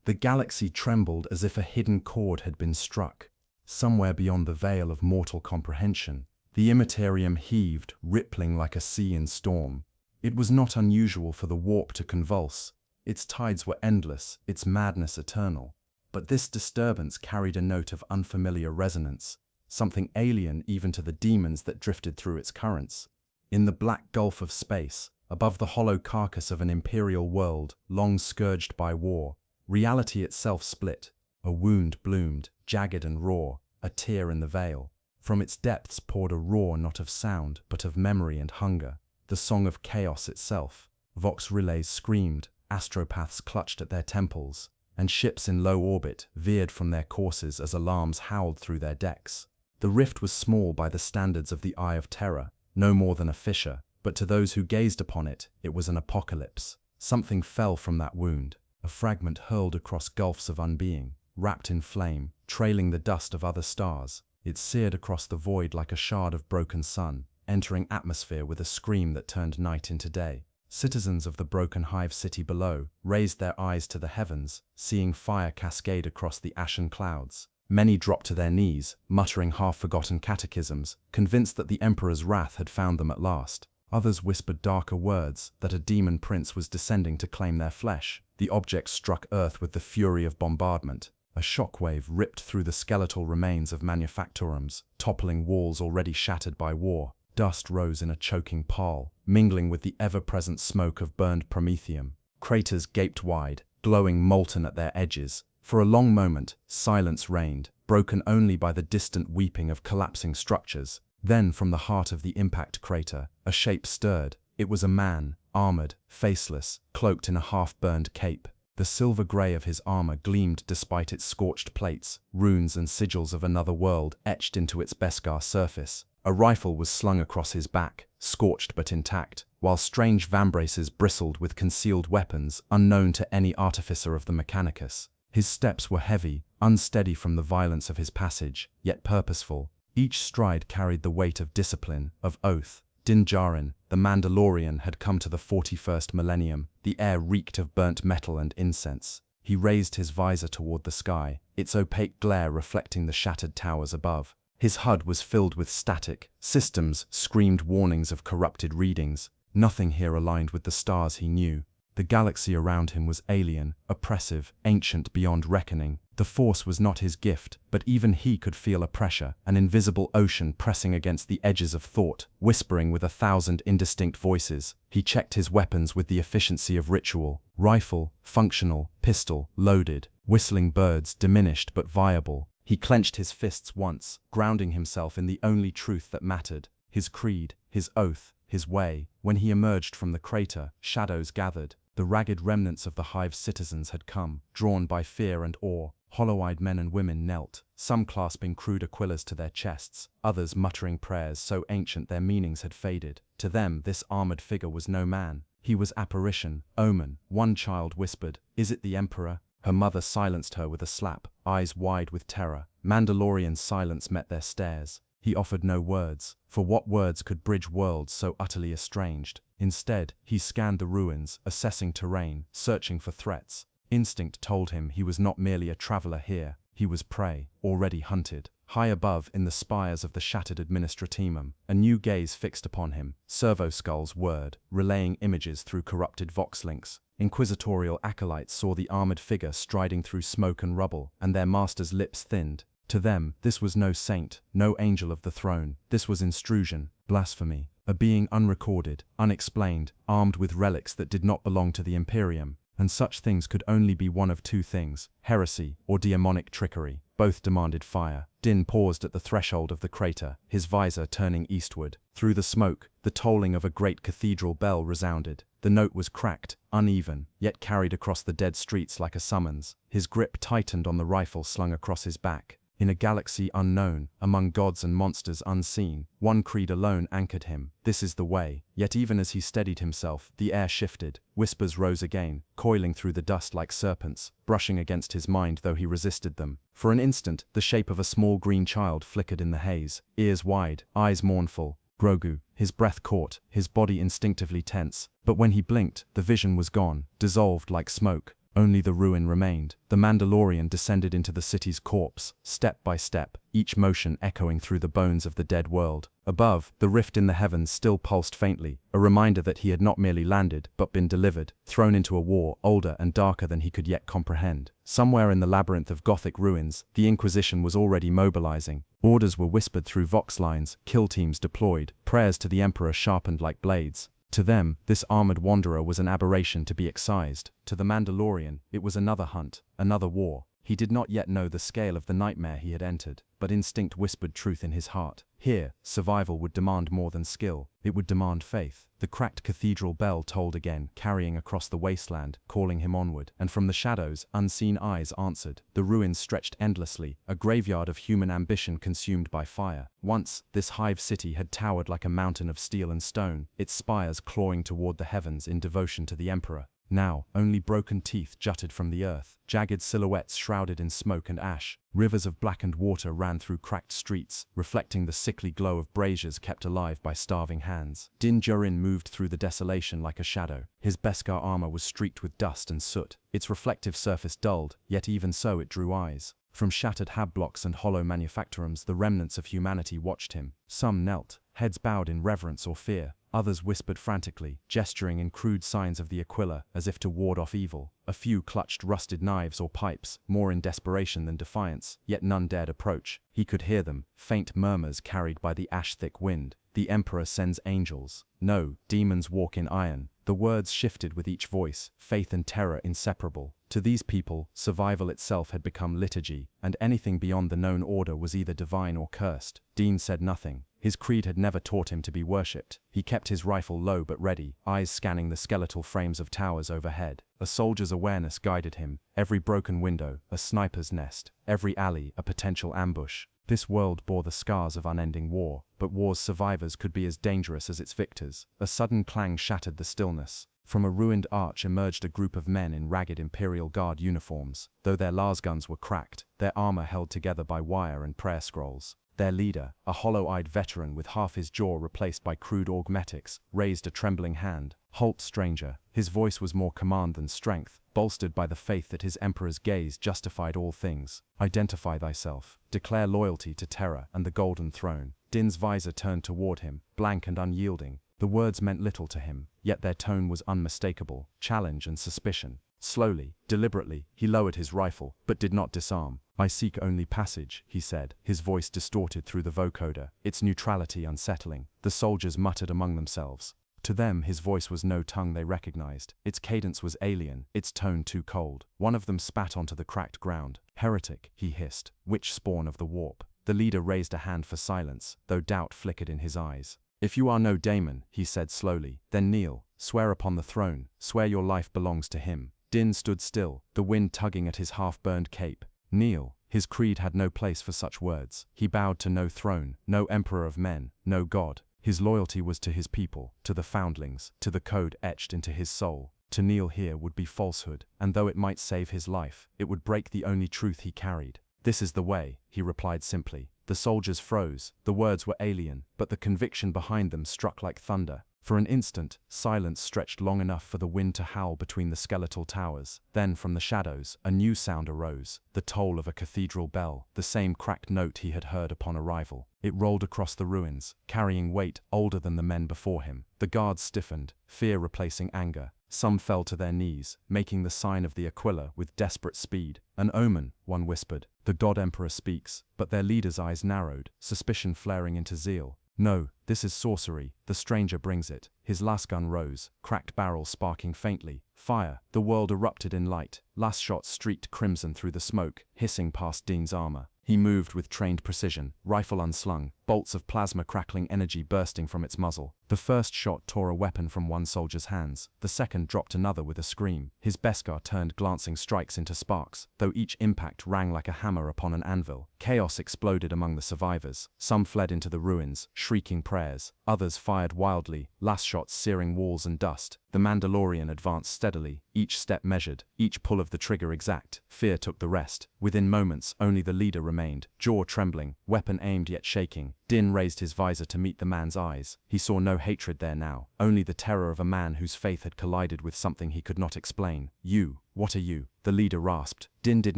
The galaxy trembled as if a hidden chord had been struck. Somewhere beyond the veil of mortal comprehension, the Imperium heaved, rippling like a sea in storm. It was not unusual for the warp to convulse. Its tides were endless, its madness eternal. But this disturbance carried a note of unfamiliar resonance, something alien even to the demons that drifted through its currents. In the black gulf of space, above the hollow carcass of an imperial world, long scourged by war, reality itself split. A wound bloomed, jagged and raw, a tear in the veil. From its depths poured a roar not of sound, but of memory and hunger, the song of chaos itself. Vox relays screamed, astropaths clutched at their temples, and ships in low orbit veered from their courses as alarms howled through their decks. The rift was small by the standards of the Eye of Terror, no more than a fissure, but to those who gazed upon it, it was an apocalypse. Something fell from that wound, a fragment hurled across gulfs of unbeing, wrapped in flame, trailing the dust of other stars. It seared across the void like a shard of broken sun, entering atmosphere with a scream that turned night into day. Citizens of the broken hive city below raised their eyes to the heavens, seeing fire cascade across the ashen clouds. Many dropped to their knees, muttering half-forgotten catechisms, convinced that the Emperor's wrath had found them at last. Others whispered darker words, that a demon prince was descending to claim their flesh. The object struck Earth with the fury of bombardment. A shockwave ripped through the skeletal remains of manufactorums, toppling walls already shattered by war. Dust rose in a choking pall, mingling with the ever-present smoke of burned promethium. Craters gaped wide, glowing molten at their edges. For a long moment, silence reigned, broken only by the distant weeping of collapsing structures. Then, from the heart of the impact crater, a shape stirred. It was a man, armored, faceless, cloaked in a half-burned cape. The silver grey of his armor gleamed despite its scorched plates, runes and sigils of another world etched into its Beskar surface. A rifle was slung across his back, scorched but intact, while strange vambraces bristled with concealed weapons unknown to any artificer of the Mechanicus. His steps were heavy, unsteady from the violence of his passage, yet purposeful. Each stride carried the weight of discipline, of oath. Din Djarin, the Mandalorian, had come to the 41st Millennium. The air reeked of burnt metal and incense. He raised his visor toward the sky, its opaque glare reflecting the shattered towers above. His HUD was filled with static. Systems screamed warnings of corrupted readings. Nothing here aligned with the stars he knew. The galaxy around him was alien, oppressive, ancient beyond reckoning. The Force was not his gift, but even he could feel a pressure, an invisible ocean pressing against the edges of thought, whispering with 1,000 indistinct voices. He checked his weapons with the efficiency of ritual. Rifle, functional, pistol, loaded. Whistling birds, diminished but viable. He clenched his fists once, grounding himself in the only truth that mattered. His creed, his oath, his way. When he emerged from the crater, shadows gathered. The ragged remnants of the hive's citizens had come, drawn by fear and awe. Hollow-eyed men and women knelt, some clasping crude aquillas to their chests, others muttering prayers so ancient their meanings had faded. To them, this armored figure was no man. He was apparition, omen. One child whispered, "Is it the Emperor?" Her mother silenced her with a slap, eyes wide with terror. Mandalorian silence met their stares. He offered no words, for what words could bridge worlds so utterly estranged? Instead, he scanned the ruins, assessing terrain, searching for threats. Instinct told him he was not merely a traveler here, he was prey, already hunted. High above, in the spires of the shattered administratimum, a new gaze fixed upon him. Servo skulls whirred, relaying images through corrupted vox links. Inquisitorial acolytes saw the armored figure striding through smoke and rubble, and their master's lips thinned. To them, this was no saint, no angel of the throne. This was intrusion, blasphemy, a being unrecorded, unexplained, armed with relics that did not belong to the Imperium. And such things could only be one of two things: heresy or demonic trickery. Both demanded fire. Din paused at the threshold of the crater, his visor turning eastward. Through the smoke, the tolling of a great cathedral bell resounded. The note was cracked, uneven, yet carried across the dead streets like a summons. His grip tightened on the rifle slung across his back. In a galaxy unknown, among gods and monsters unseen, one creed alone anchored him: this is the way. Yet even as he steadied himself, the air shifted. Whispers rose again, coiling through the dust like serpents, brushing against his mind though he resisted them. For an instant, the shape of a small green child flickered in the haze, ears wide, eyes mournful. Grogu, his breath caught, his body instinctively tense. But when he blinked, the vision was gone, dissolved like smoke. Only the ruin remained. The Mandalorian descended into the city's corpse, step by step, each motion echoing through the bones of the dead world. Above, the rift in the heavens still pulsed faintly, a reminder that he had not merely landed, but been delivered, thrown into a war older and darker than he could yet comprehend. Somewhere in the labyrinth of Gothic ruins, the Inquisition was already mobilizing. Orders were whispered through vox lines, kill teams deployed, prayers to the Emperor sharpened like blades. To them, this armored wanderer was an aberration to be excised. To the Mandalorian, it was another hunt, another war. He did not yet know the scale of the nightmare he had entered, but instinct whispered truth in his heart. Here, survival would demand more than skill. It would demand faith. The cracked cathedral bell tolled again, carrying across the wasteland, calling him onward. And from the shadows, unseen eyes answered. The ruins stretched endlessly, a graveyard of human ambition consumed by fire. Once, this hive city had towered like a mountain of steel and stone, its spires clawing toward the heavens in devotion to the Emperor. Now, only broken teeth jutted from the earth, jagged silhouettes shrouded in smoke and ash. Rivers of blackened water ran through cracked streets, reflecting the sickly glow of braziers kept alive by starving hands. Din Djarin moved through the desolation like a shadow. His Beskar armor was streaked with dust and soot, its reflective surface dulled, yet even so it drew eyes. From shattered hab blocks and hollow manufactorums, the remnants of humanity watched him. Some knelt, heads bowed in reverence or fear. Others whispered frantically, gesturing in crude signs of the Aquila, as if to ward off evil. A few clutched rusted knives or pipes, more in desperation than defiance, yet none dared approach. He could hear them, faint murmurs carried by the ash-thick wind. The Emperor sends angels. No, demons walk in iron. The words shifted with each voice, faith and terror inseparable. To these people, survival itself had become liturgy, and anything beyond the known order was either divine or cursed. Dean said nothing. His creed had never taught him to be worshipped. He kept his rifle low but ready, eyes scanning the skeletal frames of towers overhead. A soldier's awareness guided him. Every broken window, a sniper's nest. Every alley, a potential ambush. This world bore the scars of unending war, but war's survivors could be as dangerous as its victors. A sudden clang shattered the stillness. From a ruined arch emerged a group of men in ragged Imperial Guard uniforms. Though their lasguns were cracked, their armor held together by wire and prayer scrolls. Their leader, a hollow-eyed veteran with half his jaw replaced by crude augmetics, raised a trembling hand. "Halt, stranger." His voice was more command than strength, bolstered by the faith that his emperor's gaze justified all things. "Identify thyself. Declare loyalty to Terra and the Golden Throne." Din's visor turned toward him, blank and unyielding. The words meant little to him, yet their tone was unmistakable, challenge and suspicion. Slowly, deliberately, he lowered his rifle, but did not disarm. "I seek only passage," he said, his voice distorted through the vocoder, its neutrality unsettling. The soldiers muttered among themselves. To them, his voice was no tongue they recognized. Its cadence was alien, its tone too cold. One of them spat onto the cracked ground. "Heretic," he hissed, "witch spawn of the warp." The leader raised a hand for silence, though doubt flickered in his eyes. "If you are no daemon," he said slowly, "then kneel, swear upon the throne, swear your life belongs to him." Din stood still, the wind tugging at his half-burned cape. Kneel. His creed had no place for such words. He bowed to no throne, no emperor of men, no god. His loyalty was to his people, to the foundlings, to the code etched into his soul. To kneel here would be falsehood, and though it might save his life, it would break the only truth he carried. "This is the way," he replied simply. The soldiers froze. The words were alien, but the conviction behind them struck like thunder. For an instant, silence stretched long enough for the wind to howl between the skeletal towers. Then, from the shadows, a new sound arose, the toll of a cathedral bell, the same cracked note he had heard upon arrival. It rolled across the ruins, carrying weight older than the men before him. The guards stiffened, fear replacing anger. Some fell to their knees, making the sign of the Aquila with desperate speed. "An omen," one whispered. "The God Emperor speaks." But their leader's eyes narrowed, suspicion flaring into zeal. "No, this is sorcery. The stranger brings it." His lasgun rose, cracked barrel sparking faintly. Fire. The world erupted in light. Last shots streaked crimson through the smoke, hissing past Dean's armor. He moved with trained precision, rifle unslung, bolts of plasma crackling energy bursting from its muzzle. The first shot tore a weapon from one soldier's hands. The second dropped another with a scream. His Beskar turned glancing strikes into sparks, though each impact rang like a hammer upon an anvil. Chaos exploded among the survivors. Some fled into the ruins, shrieking prayers. Others fired wildly, last shots searing walls and dust. The Mandalorian advanced steadily, each step measured, each pull of the trigger exact. Fear took the rest. Within moments, only the leader remained, jaw trembling, weapon aimed yet shaking. Din raised his visor to meet the man's eyes. He saw no hatred there now, only the terror of a man whose faith had collided with something he could not explain. "You, what are you?" the leader rasped. Din did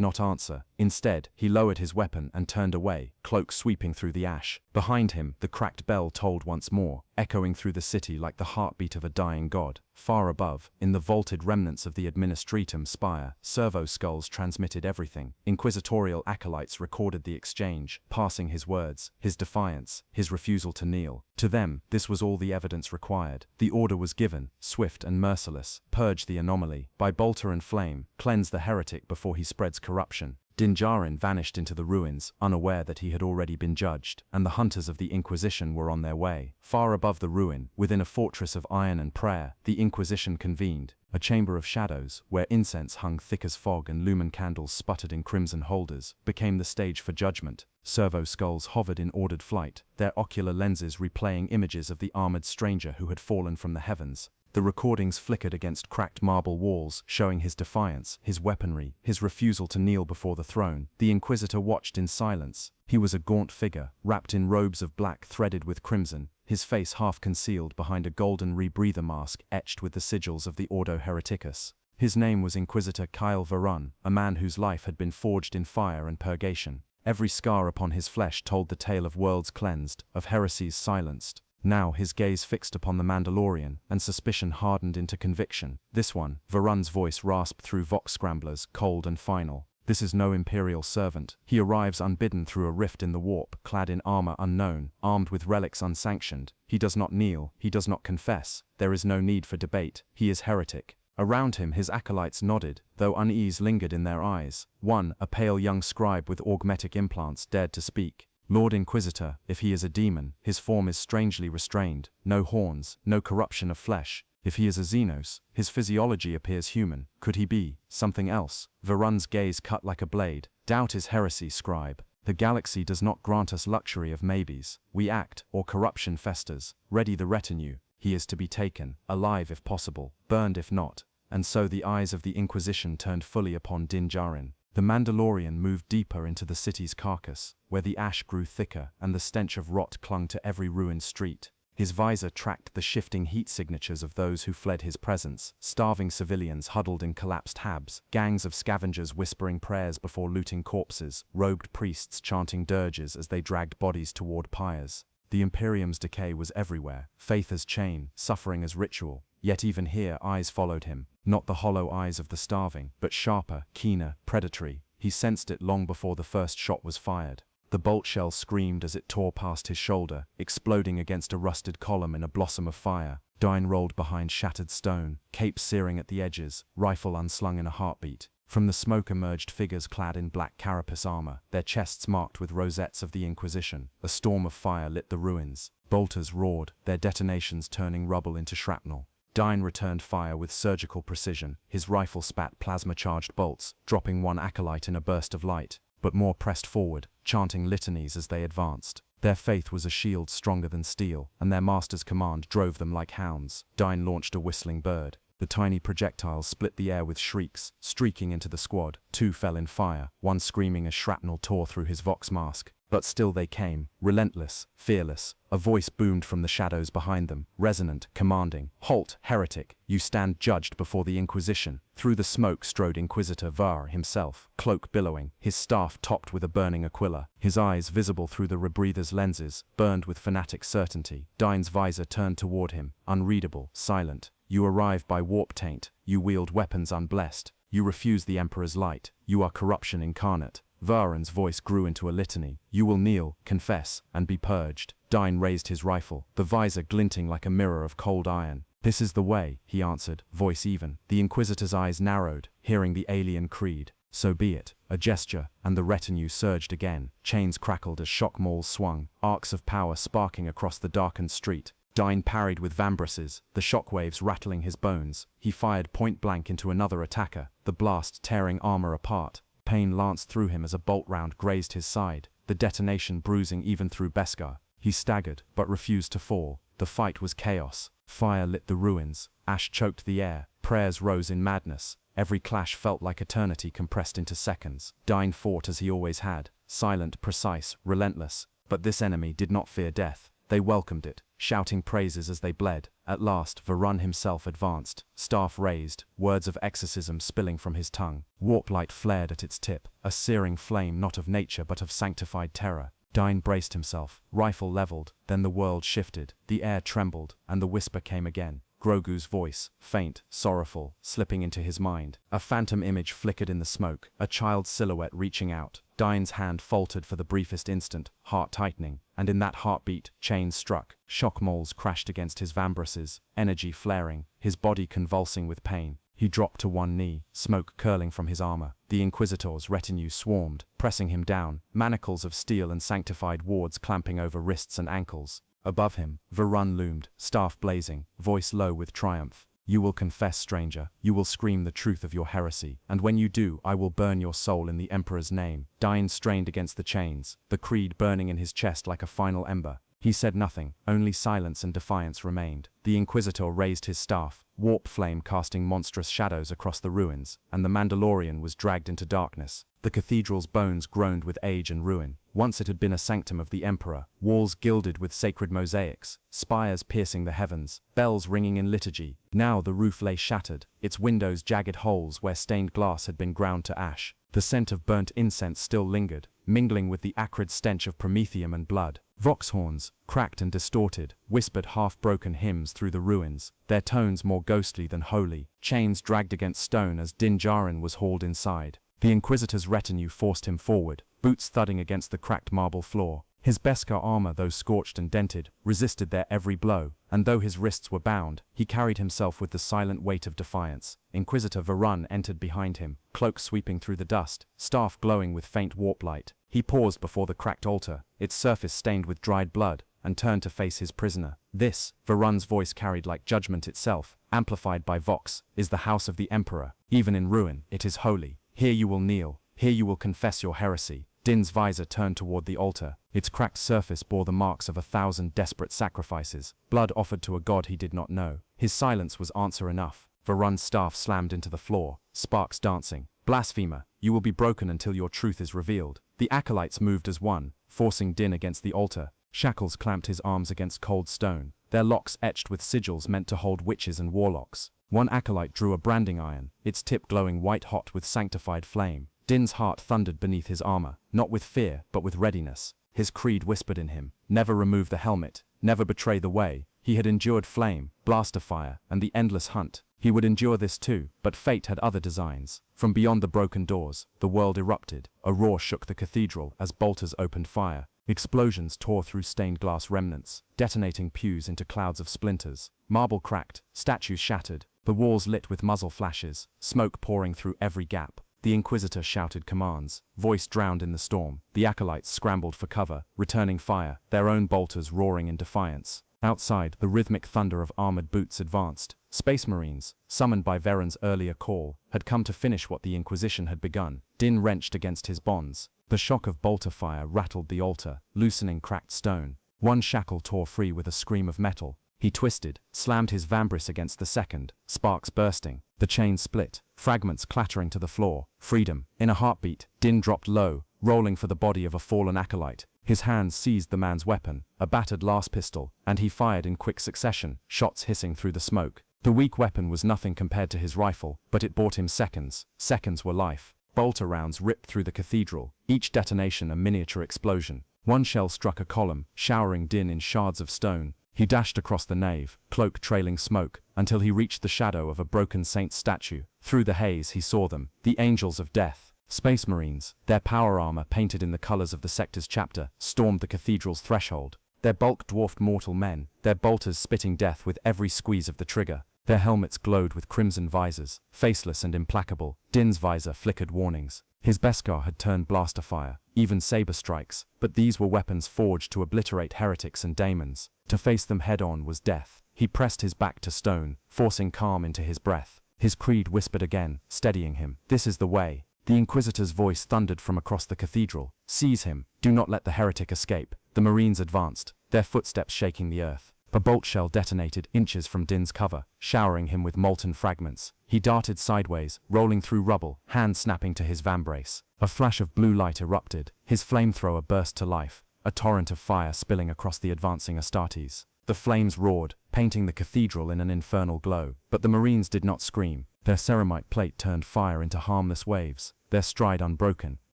not answer. Instead, he lowered his weapon and turned away, cloak sweeping through the ash. Behind him, the cracked bell tolled once more, echoing through the city like the heartbeat of a dying god. Far above, in the vaulted remnants of the administratum spire, servo skulls transmitted everything. Inquisitorial acolytes recorded the exchange, passing his words, his defiance, his refusal to kneel. To them, this was all the evidence required. The order was given, swift and merciless: purge the anomaly, by bolter and flame, cleanse the heretic before he spreads corruption. Din Djarin vanished into the ruins, unaware that he had already been judged, and the hunters of the Inquisition were on their way. Far above the ruin, within a fortress of iron and prayer, the Inquisition convened, a chamber of shadows, where incense hung thick as fog and lumen candles sputtered in crimson holders, became the stage for judgment. Servo skulls hovered in ordered flight, their ocular lenses replaying images of the armored stranger who had fallen from the heavens. The recordings flickered against cracked marble walls, showing his defiance, his weaponry, his refusal to kneel before the throne. The Inquisitor watched in silence. He was a gaunt figure, wrapped in robes of black threaded with crimson, his face half concealed behind a golden rebreather mask etched with the sigils of the Ordo Hereticus. His name was Inquisitor Kyle Varun, a man whose life had been forged in fire and purgation. Every scar upon his flesh told the tale of worlds cleansed, of heresies silenced. Now his gaze fixed upon the Mandalorian, and suspicion hardened into conviction. "This one," Varun's voice rasped through vox scramblers, cold and final. "This is no Imperial servant. He arrives unbidden through a rift in the warp, clad in armor unknown, armed with relics unsanctioned. He does not kneel, he does not confess. There is no need for debate. He is heretic." Around him his acolytes nodded, though unease lingered in their eyes. One, a pale young scribe with augmetic implants, dared to speak. "Lord Inquisitor, if he is a demon, his form is strangely restrained. No horns, no corruption of flesh. If he is a Xenos, his physiology appears human. Could he be something else?" Varun's gaze cut like a blade. "Doubt is heresy, scribe. The galaxy does not grant us luxury of maybes. We act, or corruption festers. Ready the retinue. He is to be taken, alive if possible, burned if not." And so the eyes of the Inquisition turned fully upon Din Djarin. The Mandalorian moved deeper into the city's carcass, where the ash grew thicker and the stench of rot clung to every ruined street. His visor tracked the shifting heat signatures of those who fled his presence: starving civilians huddled in collapsed habs, gangs of scavengers whispering prayers before looting corpses, robed priests chanting dirges as they dragged bodies toward pyres. The Imperium's decay was everywhere, faith as chain, suffering as ritual. Yet even here eyes followed him, not the hollow eyes of the starving, but sharper, keener, predatory. He sensed it long before the first shot was fired. The bolt shell screamed as it tore past his shoulder, exploding against a rusted column in a blossom of fire. Dine rolled behind shattered stone, cape searing at the edges, rifle unslung in a heartbeat. From the smoke emerged figures clad in black carapace armor, their chests marked with rosettes of the Inquisition. A storm of fire lit the ruins. Bolters roared, their detonations turning rubble into shrapnel. Dine returned fire with surgical precision. His rifle spat plasma-charged bolts, dropping one acolyte in a burst of light. But more pressed forward, chanting litanies as they advanced. Their faith was a shield stronger than steel, and their master's command drove them like hounds. Dine launched a whistling bird. The tiny projectiles split the air with shrieks, streaking into the squad. Two fell in fire, one screaming as shrapnel tore through his vox mask. But still they came, relentless, fearless. A voice boomed from the shadows behind them, resonant, commanding. "Halt, heretic! You stand judged before the Inquisition." Through the smoke strode Inquisitor Var himself, cloak billowing, his staff topped with a burning aquila. His eyes, visible through the rebreather's lenses, burned with fanatic certainty. Dine's visor turned toward him, unreadable, silent. "You arrive by warp taint. You wield weapons unblessed. You refuse the Emperor's light. You are corruption incarnate." Varun's voice grew into a litany. "You will kneel, confess, and be purged." Dine raised his rifle, the visor glinting like a mirror of cold iron. "This is the way," he answered, voice even. The Inquisitor's eyes narrowed, hearing the alien creed. "So be it." A gesture, and the retinue surged again. Chains crackled as shock mauls swung, arcs of power sparking across the darkened street. Dine parried with vambraces, the shockwaves rattling his bones. He fired point-blank into another attacker, the blast tearing armor apart. Pain lanced through him as a bolt round grazed his side, the detonation bruising even through Beskar. He staggered, but refused to fall. The fight was chaos. Fire lit the ruins, ash choked the air, prayers rose in madness. Every clash felt like eternity compressed into seconds. Dine fought as he always had, silent, precise, relentless. But this enemy did not fear death. They welcomed it, shouting praises as they bled. At last, Varun himself advanced, staff raised, words of exorcism spilling from his tongue. Warp light flared at its tip, a searing flame not of nature but of sanctified terror. Dine braced himself, rifle leveled, then the world shifted, the air trembled, and the whisper came again. Grogu's voice, faint, sorrowful, slipping into his mind. A phantom image flickered in the smoke, a child's silhouette reaching out. Dine's hand faltered for the briefest instant, heart tightening, and in that heartbeat, chains struck. Shock moles crashed against his vambraces, energy flaring, his body convulsing with pain. He dropped to one knee, smoke curling from his armor. The Inquisitor's retinue swarmed, pressing him down, manacles of steel and sanctified wards clamping over wrists and ankles. Above him, Varun loomed, staff blazing, voice low with triumph. You will confess, stranger, you will scream the truth of your heresy, and when you do, I will burn your soul in the Emperor's name. Dine strained against the chains, the creed burning in his chest like a final ember. He said nothing, only silence and defiance remained. The Inquisitor raised his staff, warp flame casting monstrous shadows across the ruins, and the Mandalorian was dragged into darkness. The cathedral's bones groaned with age and ruin. Once it had been a sanctum of the Emperor, walls gilded with sacred mosaics, spires piercing the heavens, bells ringing in liturgy. Now the roof lay shattered, its windows jagged holes where stained glass had been ground to ash. The scent of burnt incense still lingered, mingling with the acrid stench of promethium and blood. Vox horns, cracked and distorted, whispered half-broken hymns through the ruins, their tones more ghostly than holy. Chains dragged against stone as Din Djarin was hauled inside. The Inquisitor's retinue forced him forward, boots thudding against the cracked marble floor. His Beskar armor, though scorched and dented, resisted their every blow, and though his wrists were bound, he carried himself with the silent weight of defiance. Inquisitor Varun entered behind him, cloak sweeping through the dust, staff glowing with faint warp light. He paused before the cracked altar, its surface stained with dried blood, and turned to face his prisoner. This, Varun's voice carried like judgment itself, amplified by Vox, is the house of the Emperor. Even in ruin, it is holy. Here you will kneel, here you will confess your heresy. Din's visor turned toward the altar. Its cracked surface bore the marks of 1,000 desperate sacrifices, blood offered to a god he did not know. His silence was answer enough. Varun's staff slammed into the floor, sparks dancing. Blasphemer, you will be broken until your truth is revealed. The acolytes moved as one, forcing Din against the altar. Shackles clamped his arms against cold stone, their locks etched with sigils meant to hold witches and warlocks. One acolyte drew a branding iron, its tip glowing white-hot with sanctified flame. Din's heart thundered beneath his armor, not with fear, but with readiness. His creed whispered in him, never remove the helmet, never betray the way. He had endured flame, blaster fire, and the endless hunt. He would endure this too, but fate had other designs. From beyond the broken doors, the world erupted. A roar shook the cathedral as bolters opened fire. Explosions tore through stained glass remnants, detonating pews into clouds of splinters. Marble cracked, statues shattered, the walls lit with muzzle flashes, smoke pouring through every gap. The Inquisitor shouted commands, voice drowned in the storm. The acolytes scrambled for cover, returning fire, their own bolters roaring in defiance. Outside, the rhythmic thunder of armored boots advanced. Space Marines, summoned by Veron's earlier call, had come to finish what the Inquisition had begun. Din wrenched against his bonds. The shock of bolter fire rattled the altar, loosening cracked stone. One shackle tore free with a scream of metal. He twisted, slammed his vambrace against the second, sparks bursting. The chain split, fragments clattering to the floor. Freedom. In a heartbeat, Din dropped low, rolling for the body of a fallen acolyte. His hands seized the man's weapon, a battered las pistol, and he fired in quick succession, shots hissing through the smoke. The weak weapon was nothing compared to his rifle, but it bought him seconds. Seconds were life. Bolter rounds ripped through the cathedral, each detonation a miniature explosion. One shell struck a column, showering Din in shards of stone. He dashed across the nave, cloak trailing smoke, until he reached the shadow of a broken saint's statue. Through the haze he saw them, the Angels of Death. Space Marines, their power armor painted in the colors of the sector's chapter, stormed the cathedral's threshold. Their bulk dwarfed mortal men, their bolters spitting death with every squeeze of the trigger. Their helmets glowed with crimson visors, faceless and implacable. Din's visor flickered warnings. His Beskar had turned blaster fire, even saber strikes, but these were weapons forged to obliterate heretics and daemons. To face them head-on was death. He pressed his back to stone, forcing calm into his breath. His creed whispered again, steadying him. This is the way. The Inquisitor's voice thundered from across the cathedral. Seize him. Do not let the heretic escape. The Marines advanced, their footsteps shaking the earth. A bolt shell detonated inches from Din's cover, showering him with molten fragments. He darted sideways, rolling through rubble, hand snapping to his vambrace. A flash of blue light erupted. His flamethrower burst to life, a torrent of fire spilling across the advancing Astartes. The flames roared, painting the cathedral in an infernal glow. But the Marines did not scream. Their ceramite plate turned fire into harmless waves, their stride unbroken.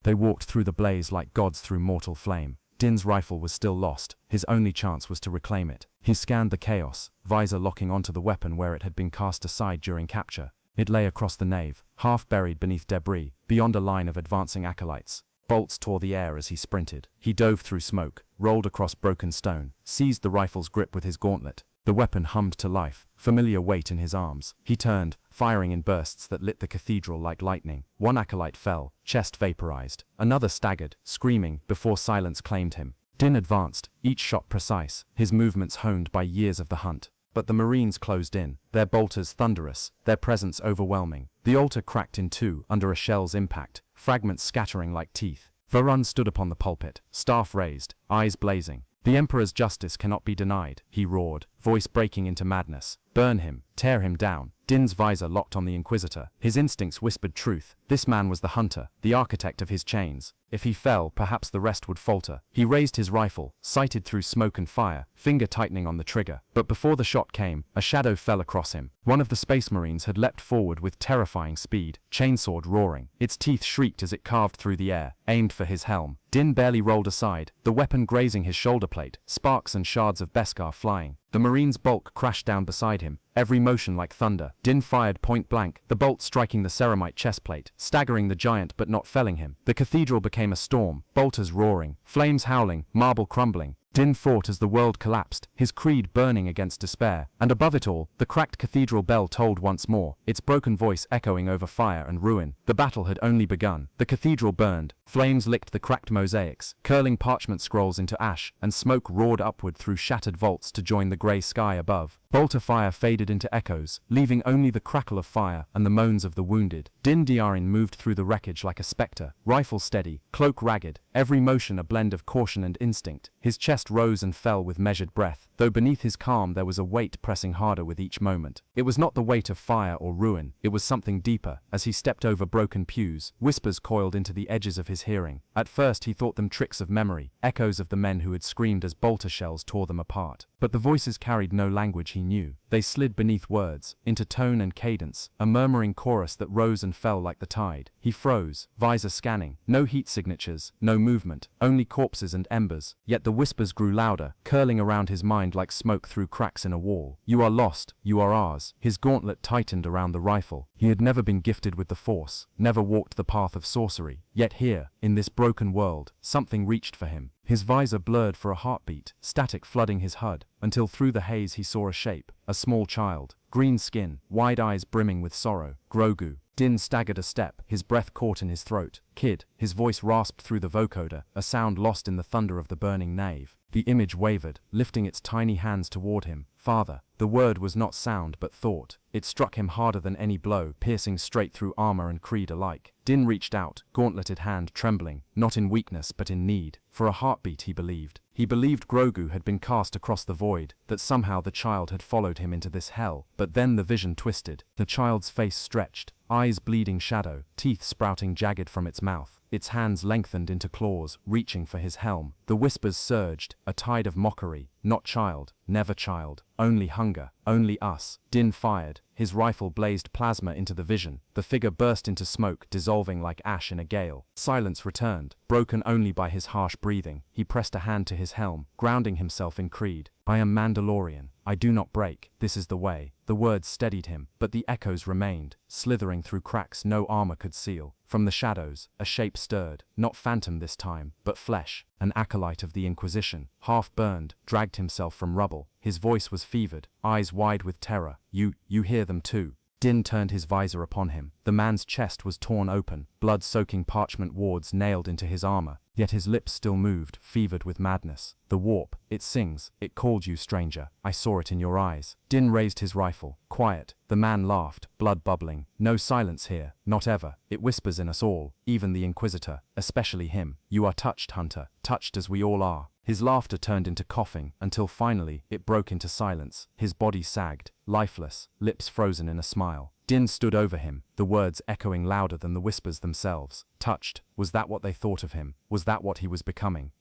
They walked through the blaze like gods through mortal flame. Din's rifle was still lost. His only chance was to reclaim it. He scanned the chaos, visor locking onto the weapon where it had been cast aside during capture. It lay across the nave, half buried beneath debris, beyond a line of advancing acolytes. Bolts tore the air as he sprinted. He dove through smoke, rolled across broken stone, seized the rifle's grip with his gauntlet. The weapon hummed to life, familiar weight in his arms. He turned, firing in bursts that lit the cathedral like lightning. One acolyte fell, chest vaporized. Another staggered, screaming, before silence claimed him. Din advanced, each shot precise, his movements honed by years of the hunt. But the Marines closed in, their bolters thunderous, their presence overwhelming. The altar cracked in two under a shell's impact, fragments scattering like teeth. Varun stood upon the pulpit, staff raised, eyes blazing. "The Emperor's justice cannot be denied," he roared, voice breaking into madness. "Burn him, tear him down." Din's visor locked on the Inquisitor. His instincts whispered truth. This man was the hunter, the architect of his chains. If he fell, perhaps the rest would falter. He raised his rifle, sighted through smoke and fire, finger tightening on the trigger. But before the shot came, a shadow fell across him. One of the Space Marines had leapt forward with terrifying speed, chainsword roaring. Its teeth shrieked as it carved through the air, aimed for his helm. Din barely rolled aside, the weapon grazing his shoulder plate, sparks and shards of Beskar flying. The Marine's bulk crashed down beside him, every motion like thunder. Din fired point blank, the bolt striking the ceramite chestplate, staggering the giant but not felling him. The cathedral became a storm, bolters roaring, flames howling, marble crumbling. Din fought as the world collapsed, his creed burning against despair. And above it all, the cracked cathedral bell tolled once more, its broken voice echoing over fire and ruin. The battle had only begun. The cathedral burned, flames licked the cracked mosaics, curling parchment scrolls into ash, and smoke roared upward through shattered vaults to join the grey sky above. Bolter fire faded into echoes, leaving only the crackle of fire and the moans of the wounded. Din Djarin moved through the wreckage like a spectre, rifle steady, cloak ragged, every motion a blend of caution and instinct. His chest rose and fell with measured breath, though beneath his calm there was a weight pressing harder with each moment. It was not the weight of fire or ruin, it was something deeper. As he stepped over broken pews, whispers coiled into the edges of his hearing. At first he thought them tricks of memory, echoes of the men who had screamed as bolter shells tore them apart. But the voices carried no language he knew. They slid beneath words, into tone and cadence, a murmuring chorus that rose and fell like the tide. He froze, visor scanning, no heat signatures, no movement, only corpses and embers. Yet the whispers grew louder, curling around his mind like smoke through cracks in a wall. "You are lost, you are ours." His gauntlet tightened around the rifle. He had never been gifted with the Force, never walked the path of sorcery. Yet here, in this broken world, something reached for him. His visor blurred for a heartbeat, static flooding his HUD, until through the haze he saw a shape, a small child, green skin, wide eyes brimming with sorrow. Grogu. Din staggered a step, his breath caught in his throat. "Kid," his voice rasped through the vocoder, a sound lost in the thunder of the burning nave. The image wavered, lifting its tiny hands toward him. "Father." The word was not sound but thought. It struck him harder than any blow, piercing straight through armor and creed alike. Din reached out, gauntleted hand trembling, not in weakness but in need. For a heartbeat he believed. He believed Grogu had been cast across the void, that somehow the child had followed him into this hell. But then the vision twisted. The child's face stretched, eyes bleeding shadow, teeth sprouting jagged from its mouth. Its hands lengthened into claws, reaching for his helm. The whispers surged, a tide of mockery. "Not child, never child, only hunger, only us." Din fired. His rifle blazed plasma into the vision. The figure burst into smoke, dissolving like ash in a gale. Silence returned, broken only by his harsh breathing. He pressed a hand to his helm, grounding himself in creed. "I am Mandalorian. I do not break. This is the way." The words steadied him, but the echoes remained, slithering through cracks no armor could seal. From the shadows, a shape stirred, not phantom this time, but flesh. An acolyte of the Inquisition, half burned, dragged himself from rubble. His voice was fevered, eyes wide with terror. You hear them too." Din turned his visor upon him. The man's chest was torn open, blood-soaking parchment wards nailed into his armor. Yet his lips still moved, fevered with madness. "The warp, it sings, it called you, stranger. I saw it in your eyes." Din raised his rifle. "Quiet." The man laughed, blood bubbling. "No silence here, not ever. It whispers in us all, even the Inquisitor, especially him. You are touched, Hunter, touched as we all are." His laughter turned into coughing, until finally, it broke into silence. His body sagged, lifeless, lips frozen in a smile. Din stood over him, the words echoing louder than the whispers themselves. Touched. Was that what they thought of him? Was that what he was becoming?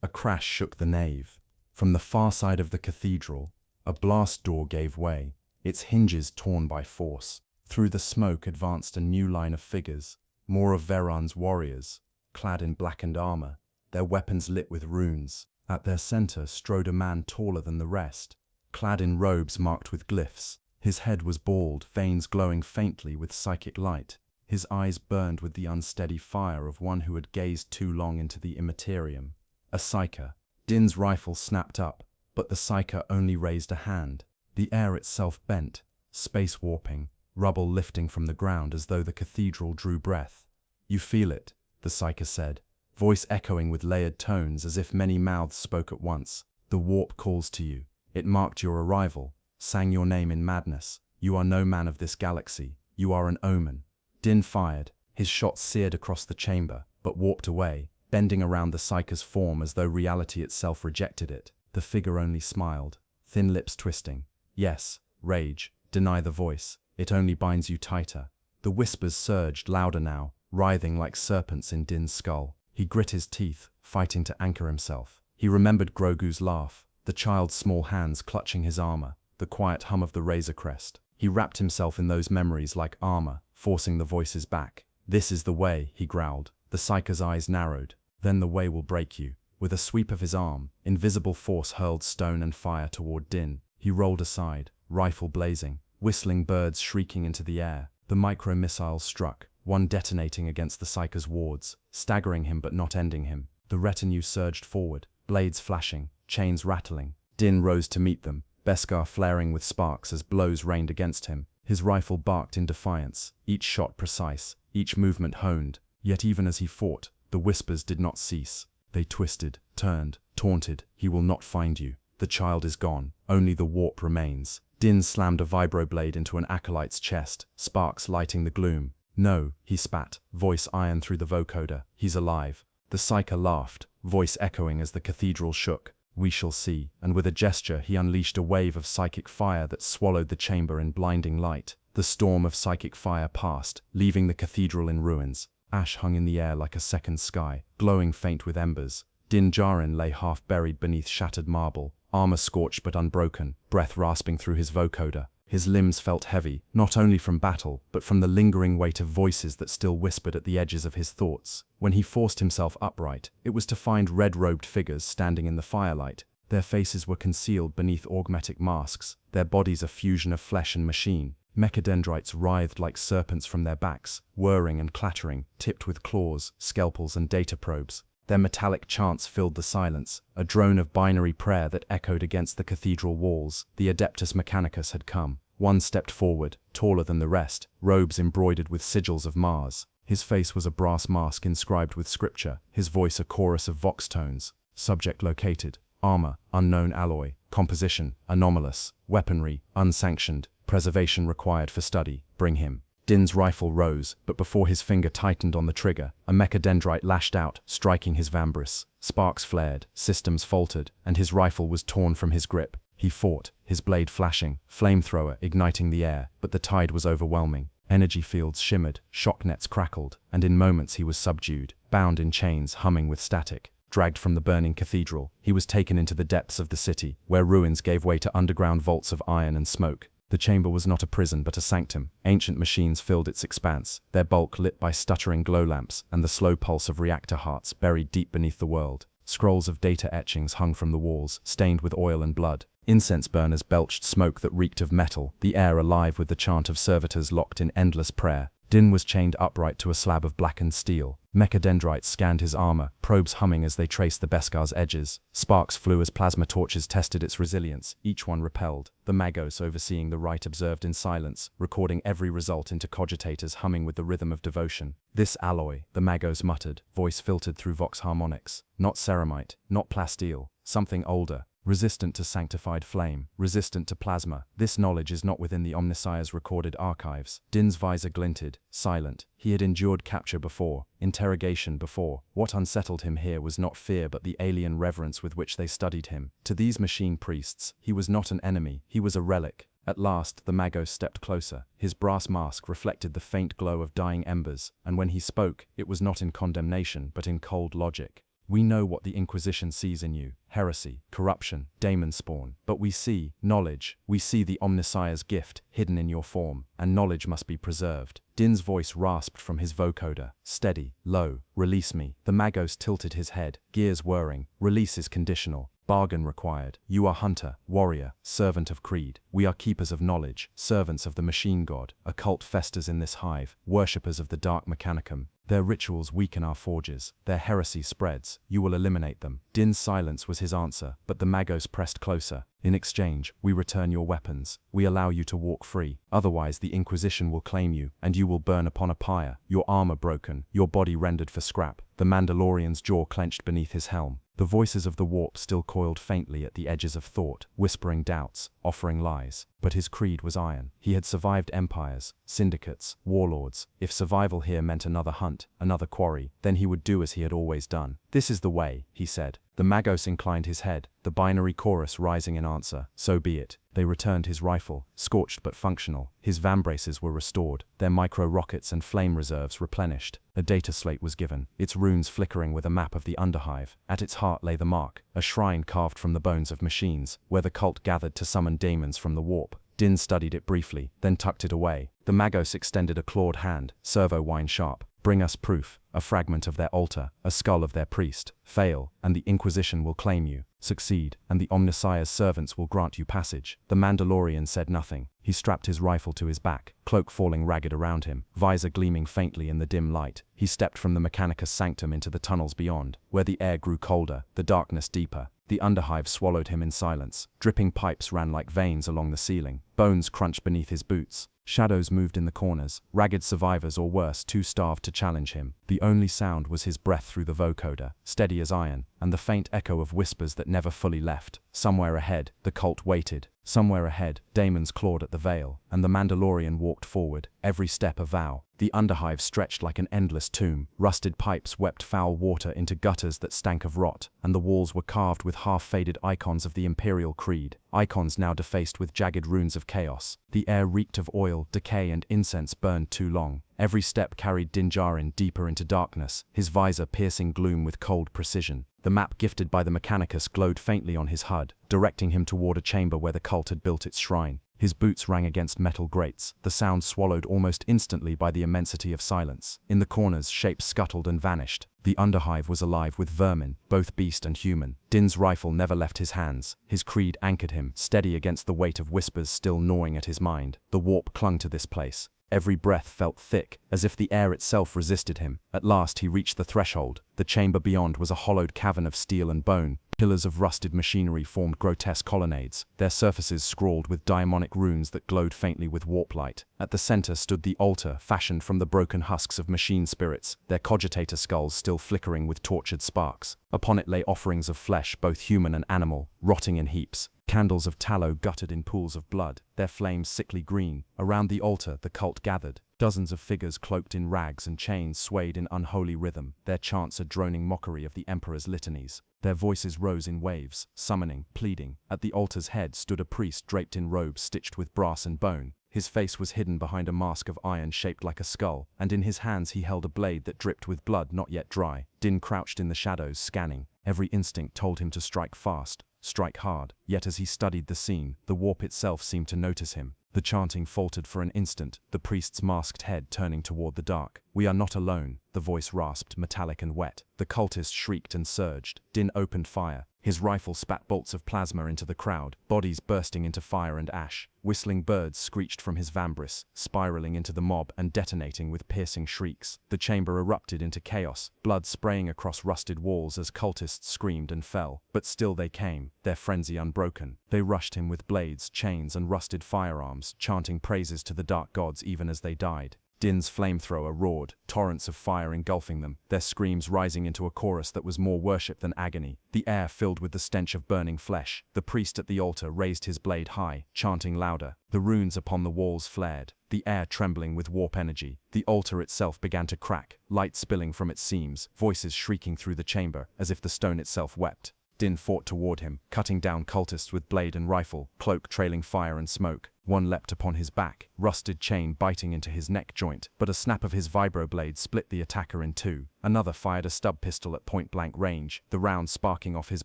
A crash shook the nave. From the far side of the cathedral, a blast door gave way, its hinges torn by force. Through the smoke advanced a new line of figures, more of Veran's warriors, clad in blackened armor, their weapons lit with runes. At their center strode a man taller than the rest, clad in robes marked with glyphs. His head was bald, veins glowing faintly with psychic light. His eyes burned with the unsteady fire of one who had gazed too long into the Imperium. A psyker. Din's rifle snapped up, but the psyker only raised a hand. The air itself bent, space warping, rubble lifting from the ground as though the cathedral drew breath. "You feel it," the psyker said, voice echoing with layered tones as if many mouths spoke at once. "The warp calls to you. It marked your arrival, sang your name in madness. You are no man of this galaxy. You are an omen." Din fired. His shot seared across the chamber, but warped away, bending around the psyker's form as though reality itself rejected it. The figure only smiled, thin lips twisting. "Yes, rage. Deny the voice. It only binds you tighter." The whispers surged, louder now, writhing like serpents in Din's skull. He grit his teeth, fighting to anchor himself. He remembered Grogu's laugh, the child's small hands clutching his armor, the quiet hum of the Razor Crest. He wrapped himself in those memories like armor, forcing the voices back. "This is the way," he growled. The psyker's eyes narrowed. "Then the way will break you." With a sweep of his arm, invisible force hurled stone and fire toward Din. He rolled aside, rifle blazing, whistling birds shrieking into the air. The micro-missiles struck, one detonating against the psyker's wards, staggering him but not ending him. The retinue surged forward, blades flashing, chains rattling. Din rose to meet them, Beskar flaring with sparks as blows rained against him. His rifle barked in defiance, each shot precise, each movement honed. Yet even as he fought, the whispers did not cease. They twisted, turned, taunted. "He will not find you. The child is gone. Only the warp remains." Din slammed a vibroblade into an acolyte's chest, sparks lighting the gloom. "No," he spat, voice iron through the vocoder. "He's alive." The psyker laughed, voice echoing as the cathedral shook. "We shall see." And with a gesture he unleashed a wave of psychic fire that swallowed the chamber in blinding light. The storm of psychic fire passed, leaving the cathedral in ruins. Ash hung in the air like a second sky, glowing faint with embers. Din Djarin lay half buried beneath shattered marble, armor scorched but unbroken, breath rasping through his vocoder. His limbs felt heavy, not only from battle, but from the lingering weight of voices that still whispered at the edges of his thoughts. When he forced himself upright, it was to find red-robed figures standing in the firelight. Their faces were concealed beneath augmetic masks, their bodies a fusion of flesh and machine. Mechadendrites writhed like serpents from their backs, whirring and clattering, tipped with claws, scalpels and data probes. Their metallic chants filled the silence, a drone of binary prayer that echoed against the cathedral walls. The Adeptus Mechanicus had come. One stepped forward, taller than the rest, robes embroidered with sigils of Mars. His face was a brass mask inscribed with scripture, his voice a chorus of vox tones. Subject located. Armor, unknown alloy. Composition, anomalous. Weaponry, unsanctioned. Preservation required for study. Bring him. Din's rifle rose, but before his finger tightened on the trigger, a mechadendrite lashed out, striking his vambrus. Sparks flared, systems faltered, and his rifle was torn from his grip. He fought, his blade flashing, flamethrower igniting the air, but the tide was overwhelming. Energy fields shimmered, shock nets crackled, and in moments he was subdued, bound in chains humming with static. Dragged from the burning cathedral, he was taken into the depths of the city, where ruins gave way to underground vaults of iron and smoke. The chamber was not a prison but a sanctum. Ancient machines filled its expanse, their bulk lit by stuttering glow lamps and the slow pulse of reactor hearts buried deep beneath the world. Scrolls of data etchings hung from the walls, stained with oil and blood. Incense burners belched smoke that reeked of metal, the air alive with the chant of servitors locked in endless prayer. Din was chained upright to a slab of blackened steel. Mechadendrites scanned his armor, probes humming as they traced the Beskar's edges. Sparks flew as plasma torches tested its resilience, each one repelled. The Magos overseeing the rite observed in silence, recording every result into cogitators humming with the rhythm of devotion. "This alloy," the Magos muttered, voice filtered through vox harmonics. "Not ceramite, not plasteel, something older. Resistant to sanctified flame, resistant to plasma. This knowledge is not within the Omnissiah's recorded archives." Din's visor glinted, silent. He had endured capture before, interrogation before. What unsettled him here was not fear but the alien reverence with which they studied him. To these machine priests, he was not an enemy, he was a relic. At last, the Magos stepped closer. His brass mask reflected the faint glow of dying embers, and when he spoke, it was not in condemnation but in cold logic. We know what the Inquisition sees in you: heresy, corruption, demon spawn. But we see knowledge. We see the Omnissiah's gift hidden in your form, and knowledge must be preserved. Din's voice rasped from his vocoder, steady, low. Release me. The Magos tilted his head, gears whirring. Release is conditional. Bargain required. You are hunter, warrior, servant of creed. We are keepers of knowledge, servants of the machine god. A cult festers in this hive, worshippers of the dark mechanicum. Their rituals weaken our forges. Their heresy spreads. You will eliminate them. Din's silence was his answer, but the Magos pressed closer. In exchange, we return your weapons. We allow you to walk free. Otherwise, the Inquisition will claim you, and you will burn upon a pyre, your armor broken, your body rendered for scrap. The Mandalorian's jaw clenched beneath his helm. The voices of the warp still coiled faintly at the edges of thought, whispering doubts, offering lies. But his creed was iron. He had survived empires, syndicates, warlords. If survival here meant another hunt, another quarry, then he would do as he had always done. This is the way, he said. The Magos inclined his head, the binary chorus rising in answer. So be it. They returned his rifle, scorched but functional. His vambraces were restored, their micro-rockets and flame reserves replenished. A data slate was given, its runes flickering with a map of the Underhive. At its heart lay the mark, a shrine carved from the bones of machines, where the cult gathered to summon daemons from the warp. Din studied it briefly, then tucked it away. The Magos extended a clawed hand, servo wine sharp. Bring us proof, a fragment of their altar, a skull of their priest. Fail, and the Inquisition will claim you. Succeed, and the Omnissiah's servants will grant you passage. The Mandalorian said nothing. He strapped his rifle to his back, cloak falling ragged around him, visor gleaming faintly in the dim light. He stepped from the Mechanicus sanctum into the tunnels beyond, where the air grew colder, the darkness deeper. The Underhive swallowed him in silence. Dripping pipes ran like veins along the ceiling. Bones crunched beneath his boots. Shadows moved in the corners, ragged survivors or worse, too starved to challenge him. The only sound was his breath through the vocoder, steady as iron, and the faint echo of whispers that never fully left. Somewhere ahead, the cult waited. Somewhere ahead, daemons clawed at the veil, and the Mandalorian walked forward, every step a vow. The Underhive stretched like an endless tomb. Rusted pipes wept foul water into gutters that stank of rot, and the walls were carved with half-faded icons of the Imperial Creed, icons now defaced with jagged runes of chaos. The air reeked of oil, decay, and incense burned too long. Every step carried Din Djarin deeper into darkness, his visor piercing gloom with cold precision. The map gifted by the Mechanicus glowed faintly on his HUD, directing him toward a chamber where the cult had built its shrine. His boots rang against metal grates, the sound swallowed almost instantly by the immensity of silence. In the corners, shapes scuttled and vanished. The Underhive was alive with vermin, both beast and human. Din's rifle never left his hands. His creed anchored him, steady against the weight of whispers still gnawing at his mind. The warp clung to this place. Every breath felt thick, as if the air itself resisted him. At last he reached the threshold. The chamber beyond was a hollowed cavern of steel and bone. Pillars of rusted machinery formed grotesque colonnades, their surfaces scrawled with daimonic runes that glowed faintly with warp light. At the center stood the altar, fashioned from the broken husks of machine spirits, their cogitator skulls still flickering with tortured sparks. Upon it lay offerings of flesh, both human and animal, rotting in heaps. Candles of tallow guttered in pools of blood, their flames sickly green. Around the altar, the cult gathered. Dozens of figures cloaked in rags and chains swayed in unholy rhythm, their chants a droning mockery of the Emperor's litanies. Their voices rose in waves, summoning, pleading. At the altar's head stood a priest draped in robes stitched with brass and bone. His face was hidden behind a mask of iron shaped like a skull, and in his hands he held a blade that dripped with blood not yet dry. Din crouched in the shadows, scanning. Every instinct told him to strike fast, strike hard. Yet as he studied the scene, the warp itself seemed to notice him. The chanting faltered for an instant, the priest's masked head turning toward the dark. "We are not alone," the voice rasped, metallic and wet. The cultist shrieked and surged. Din opened fire. His rifle spat bolts of plasma into the crowd, bodies bursting into fire and ash. Whistling birds screeched from his vambrace, spiraling into the mob and detonating with piercing shrieks. The chamber erupted into chaos, blood spraying across rusted walls as cultists screamed and fell. But still they came, their frenzy unbroken. They rushed him with blades, chains, and rusted firearms, chanting praises to the dark gods even as they died. Din's flamethrower roared, torrents of fire engulfing them, their screams rising into a chorus that was more worship than agony. The air filled with the stench of burning flesh. The priest at the altar raised his blade high, chanting louder. The runes upon the walls flared, the air trembling with warp energy. The altar itself began to crack, light spilling from its seams, voices shrieking through the chamber, as if the stone itself wept. Din fought toward him, cutting down cultists with blade and rifle, cloak trailing fire and smoke. One leapt upon his back, rusted chain biting into his neck joint, but a snap of his vibroblade split the attacker in two. Another fired a stub pistol at point-blank range, the round sparking off his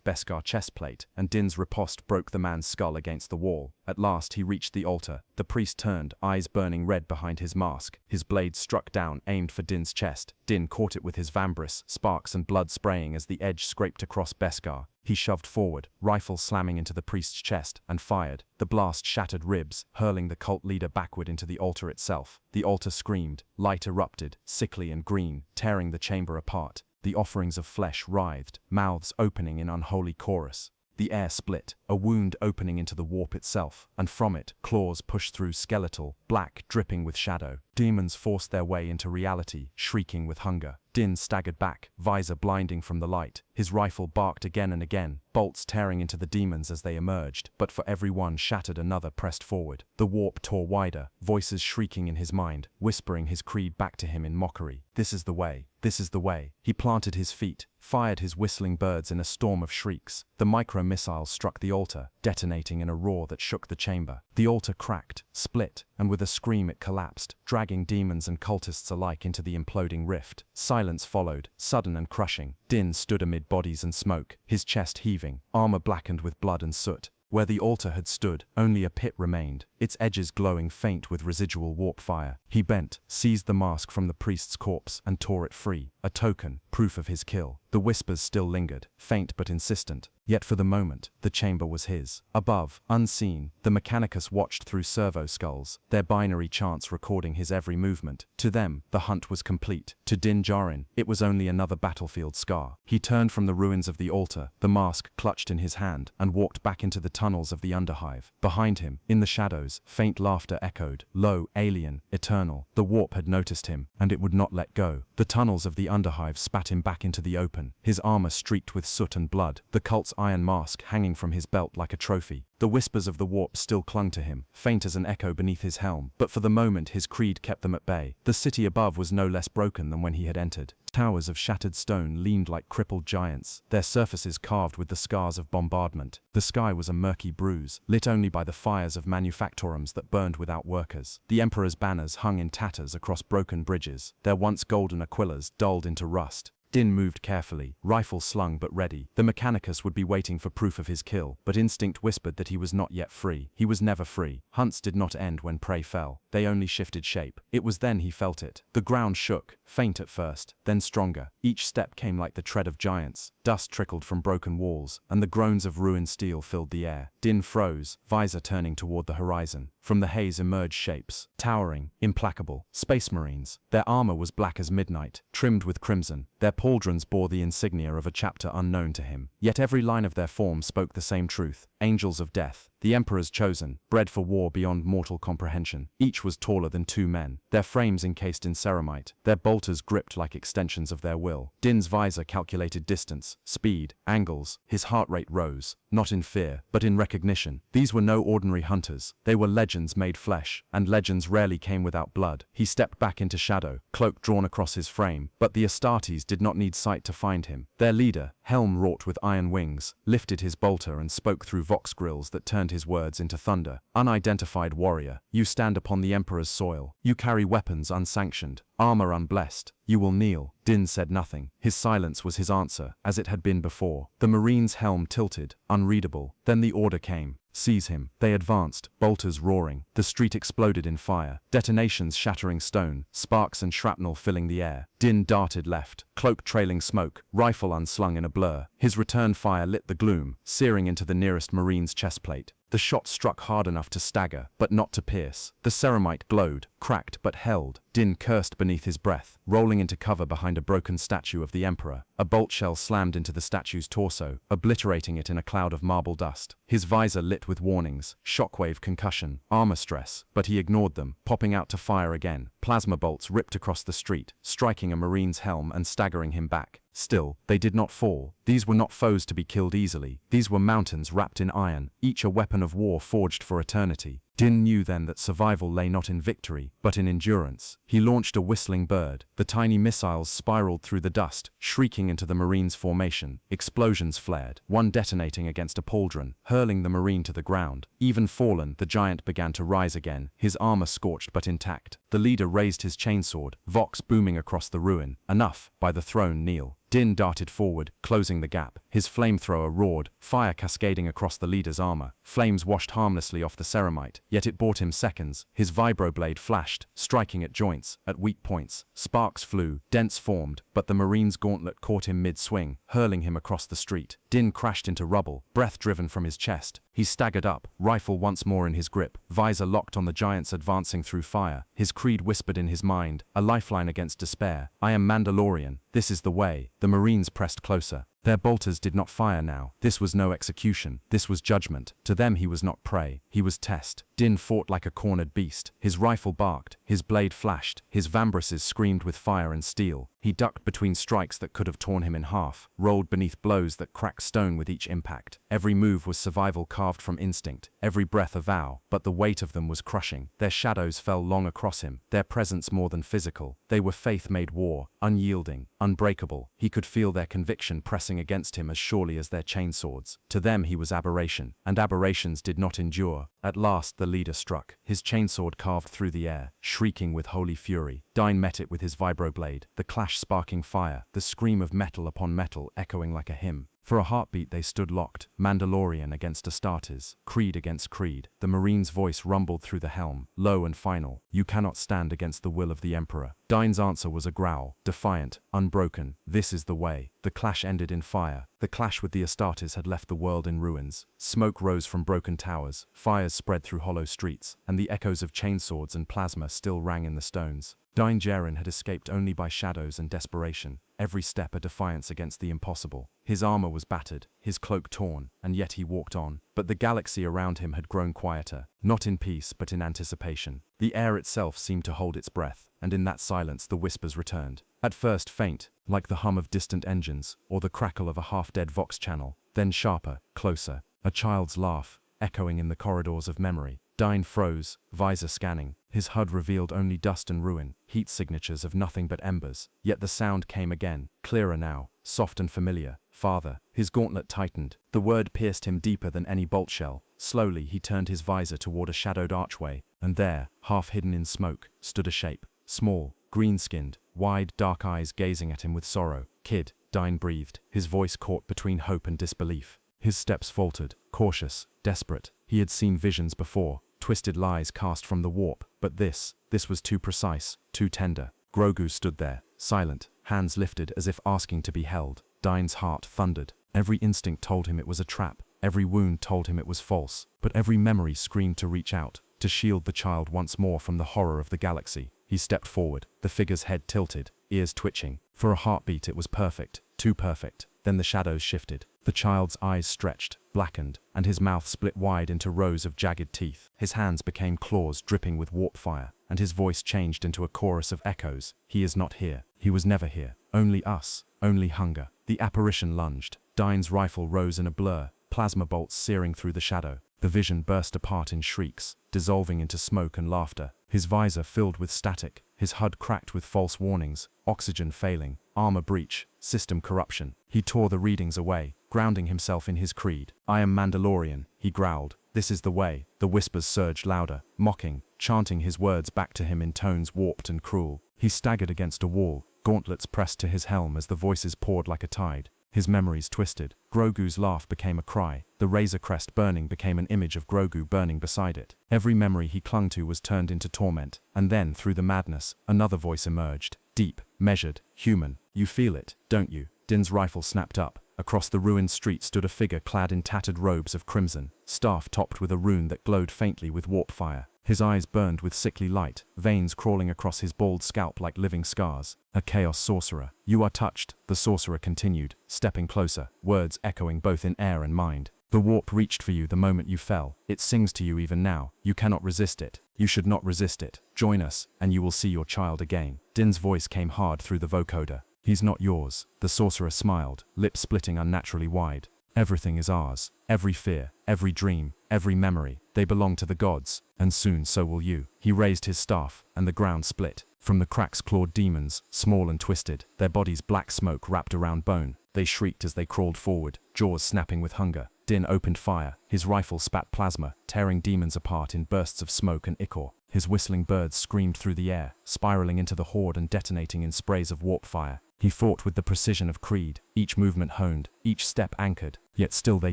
Beskar chestplate, and Din's riposte broke the man's skull against the wall. At last he reached the altar. The priest turned, eyes burning red behind his mask. His blade struck down, aimed for Din's chest. Din caught it with his vambrace, sparks and blood spraying as the edge scraped across Beskar. He shoved forward, rifle slamming into the priest's chest, and fired. The blast shattered ribs, hurling the cult leader backward into the altar itself. The altar screamed, light erupted, sickly and green, tearing the chamber apart. The offerings of flesh writhed, mouths opening in unholy chorus. The air split, a wound opening into the warp itself, and from it, claws pushed through skeletal, black, dripping with shadow. Demons forced their way into reality, shrieking with hunger. Din staggered back, visor blinding from the light. His rifle barked again and again, bolts tearing into the demons as they emerged, but for every one shattered another pressed forward. The warp tore wider, voices shrieking in his mind, whispering his creed back to him in mockery. This is the way. This is the way. He planted his feet, fired his whistling birds in a storm of shrieks. The micro-missiles struck the altar, detonating in a roar that shook the chamber. The altar cracked, split, and with a scream it collapsed, dragging demons and cultists alike into the imploding rift. Silence followed, sudden and crushing. Din stood amid bodies and smoke, his chest heaving, armor blackened with blood and soot. Where the altar had stood, only a pit remained, its edges glowing faint with residual warp fire. He bent, seized the mask from the priest's corpse, and tore it free, a token, proof of his kill. The whispers still lingered, faint but insistent. Yet for the moment, the chamber was his. Above, unseen, the Mechanicus watched through servo skulls, their binary chants recording his every movement. To them, the hunt was complete. To Din Djarin, it was only another battlefield scar. He turned from the ruins of the altar, the mask clutched in his hand, and walked back into the tunnels of the Underhive. Behind him, in the shadows, faint laughter echoed, low, alien, eternal. The warp had noticed him, and it would not let go. The tunnels of the Underhive spat him back into the open, his armor streaked with soot and blood, the cult's iron mask hanging from his belt like a trophy. The whispers of the warp still clung to him, faint as an echo beneath his helm, but for the moment his creed kept them at bay. The city above was no less broken than when he had entered. Towers of shattered stone leaned like crippled giants, their surfaces carved with the scars of bombardment. The sky was a murky bruise, lit only by the fires of manufactorums that burned without workers. The Emperor's banners hung in tatters across broken bridges, their once golden aquillas dulled into rust. Din moved carefully, rifle slung but ready. The Mechanicus would be waiting for proof of his kill, but instinct whispered that he was not yet free. He was never free. Hunts did not end when prey fell. They only shifted shape. It was then he felt it. The ground shook, faint at first, then stronger. Each step came like the tread of giants. Dust trickled from broken walls, and the groans of ruined steel filled the air. Din froze, visor turning toward the horizon. From the haze emerged shapes, towering, implacable, space marines. Their armor was black as midnight, trimmed with crimson. Their pauldrons bore the insignia of a chapter unknown to him. Yet every line of their form spoke the same truth. Angels of death, the Emperor's chosen, bred for war beyond mortal comprehension. Each was taller than two men, their frames encased in ceramite, their bolters gripped like extensions of their will. Din's visor calculated distance, speed, angles. His heart rate rose, not in fear, but in recognition. These were no ordinary hunters. They were legends made flesh, and legends rarely came without blood. He stepped back into shadow, cloak drawn across his frame, but the Astartes did not need sight to find him. Their leader, helm wrought with iron wings, lifted his bolter and spoke through vox grills that turned his words into thunder. Unidentified warrior, you stand upon the Emperor's soil. You carry weapons unsanctioned, armor unblessed. You will kneel. Din said nothing. His silence was his answer, as it had been before. The Marine's helm tilted, unreadable. Then the order came. Seize him. They advanced, bolters roaring. The street exploded in fire, detonations shattering stone, sparks and shrapnel filling the air. Din darted left, cloak trailing smoke, rifle unslung in a blur. His return fire lit the gloom, searing into the nearest Marine's chestplate. The shot struck hard enough to stagger, but not to pierce. The ceramite glowed, cracked but held. Din cursed beneath his breath, rolling into cover behind a broken statue of the Emperor. A bolt shell slammed into the statue's torso, obliterating it in a cloud of marble dust. His visor lit with warnings, shockwave concussion, armor stress, but he ignored them, popping out to fire again. Plasma bolts ripped across the street, striking a Marine's helm and staggering him back. Still, they did not fall. These were not foes to be killed easily. These were mountains wrapped in iron, each a weapon of war forged for eternity. Din knew then that survival lay not in victory, but in endurance. He launched a whistling bird. The tiny missiles spiraled through the dust, shrieking into the Marine's formation. Explosions flared, one detonating against a pauldron, hurling the Marine to the ground. Even fallen, the giant began to rise again, his armor scorched but intact. The leader raised his chainsword, vox booming across the ruin. Enough, by the throne kneel. Din darted forward, closing the gap. His flamethrower roared, fire cascading across the leader's armor. Flames washed harmlessly off the ceramite, yet it bought him seconds. His vibroblade flashed, striking at joints, at weak points. Sparks flew, dents formed, but the Marine's gauntlet caught him mid-swing, hurling him across the street. Din crashed into rubble, breath driven from his chest. He staggered up, rifle once more in his grip, visor locked on the giants advancing through fire. His creed whispered in his mind, a lifeline against despair. I am Mandalorian, this is the way. The Marines pressed closer. Their bolters did not fire now. This was no execution. This was judgment. To them he was not prey. He was test. Din fought like a cornered beast. His rifle barked. His blade flashed. His vambraces screamed with fire and steel. He ducked between strikes that could have torn him in half, rolled beneath blows that cracked stone with each impact. Every move was survival carved from instinct, every breath a vow, but the weight of them was crushing. Their shadows fell long across him, their presence more than physical. They were faith made war, unyielding, unbreakable. He could feel their conviction pressing against him as surely as their chainswords. To them he was aberration, and aberrations did not endure. At last the leader struck. His chainsword carved through the air, shrieking with holy fury. Dine met it with his vibroblade, the clash sparking fire, the scream of metal upon metal echoing like a hymn. For a heartbeat they stood locked, Mandalorian against Astartes, creed against creed. The Marine's voice rumbled through the helm, low and final. You cannot stand against the will of the Emperor. Dine's answer was a growl, defiant, unbroken. This is the way. The clash ended in fire. The clash with the Astartes had left the world in ruins. Smoke rose from broken towers, fires spread through hollow streets, and the echoes of chainswords and plasma still rang in the stones. Dine Djarin had escaped only by shadows and desperation, every step a defiance against the impossible. His armor was battered, his cloak torn, and yet he walked on. But the galaxy around him had grown quieter, not in peace but in anticipation. The air itself seemed to hold its breath, and in that silence the whispers returned. At first faint, like the hum of distant engines, or the crackle of a half-dead vox channel, then sharper, closer, a child's laugh, echoing in the corridors of memory. Dine froze, visor scanning. His HUD revealed only dust and ruin, heat signatures of nothing but embers. Yet the sound came again, clearer now, soft and familiar. Father. His gauntlet tightened. The word pierced him deeper than any bolt shell. Slowly he turned his visor toward a shadowed archway, and there, half hidden in smoke, stood a shape. Small, green-skinned, wide, dark eyes gazing at him with sorrow. Kid, Dine breathed, his voice caught between hope and disbelief. His steps faltered, cautious, desperate. He had seen visions before, twisted lies cast from the warp, but this was too precise, too tender. Grogu stood there, silent, hands lifted as if asking to be held. Dine's heart thundered. Every instinct told him it was a trap, every wound told him it was false, but every memory screamed to reach out, to shield the child once more from the horror of the galaxy. He stepped forward, the figure's head tilted, ears twitching. For a heartbeat it was perfect, too perfect. Then the shadows shifted. The child's eyes stretched, blackened, and his mouth split wide into rows of jagged teeth. His hands became claws dripping with warp fire, and his voice changed into a chorus of echoes. He is not here. He was never here. Only us. Only hunger. The apparition lunged. Dine's rifle rose in a blur, plasma bolts searing through the shadow. The vision burst apart in shrieks, dissolving into smoke and laughter. His visor filled with static, his HUD cracked with false warnings, oxygen failing, armor breach, system corruption. He tore the readings away, grounding himself in his creed. I am Mandalorian, he growled. This is the way. The whispers surged louder, mocking, chanting his words back to him in tones warped and cruel. He staggered against a wall, gauntlets pressed to his helm as the voices poured like a tide. His memories twisted. Grogu's laugh became a cry. The razor crest burning became an image of Grogu burning beside it. Every memory he clung to was turned into torment. And then, through the madness, another voice emerged. Deep, measured, human. You feel it, don't you? Din's rifle snapped up. Across the ruined street stood a figure clad in tattered robes of crimson, staff topped with a rune that glowed faintly with warp fire. His eyes burned with sickly light, veins crawling across his bald scalp like living scars. A chaos sorcerer. You are touched, the sorcerer continued, stepping closer, words echoing both in air and mind. The warp reached for you the moment you fell. It sings to you even now. You cannot resist it. You should not resist it. Join us, and you will see your child again. Din's voice came hard through the vocoder. He's not yours. The sorcerer smiled, lips splitting unnaturally wide. Everything is ours. Every fear, every dream, every memory. They belong to the gods, and soon so will you. He raised his staff, and the ground split. From the cracks clawed demons, small and twisted, their bodies black smoke wrapped around bone. They shrieked as they crawled forward, jaws snapping with hunger. Din opened fire. His rifle spat plasma, tearing demons apart in bursts of smoke and ichor. His whistling birds screamed through the air, spiraling into the horde and detonating in sprays of warp fire. He fought with the precision of Creed, each movement honed, each step anchored, yet still they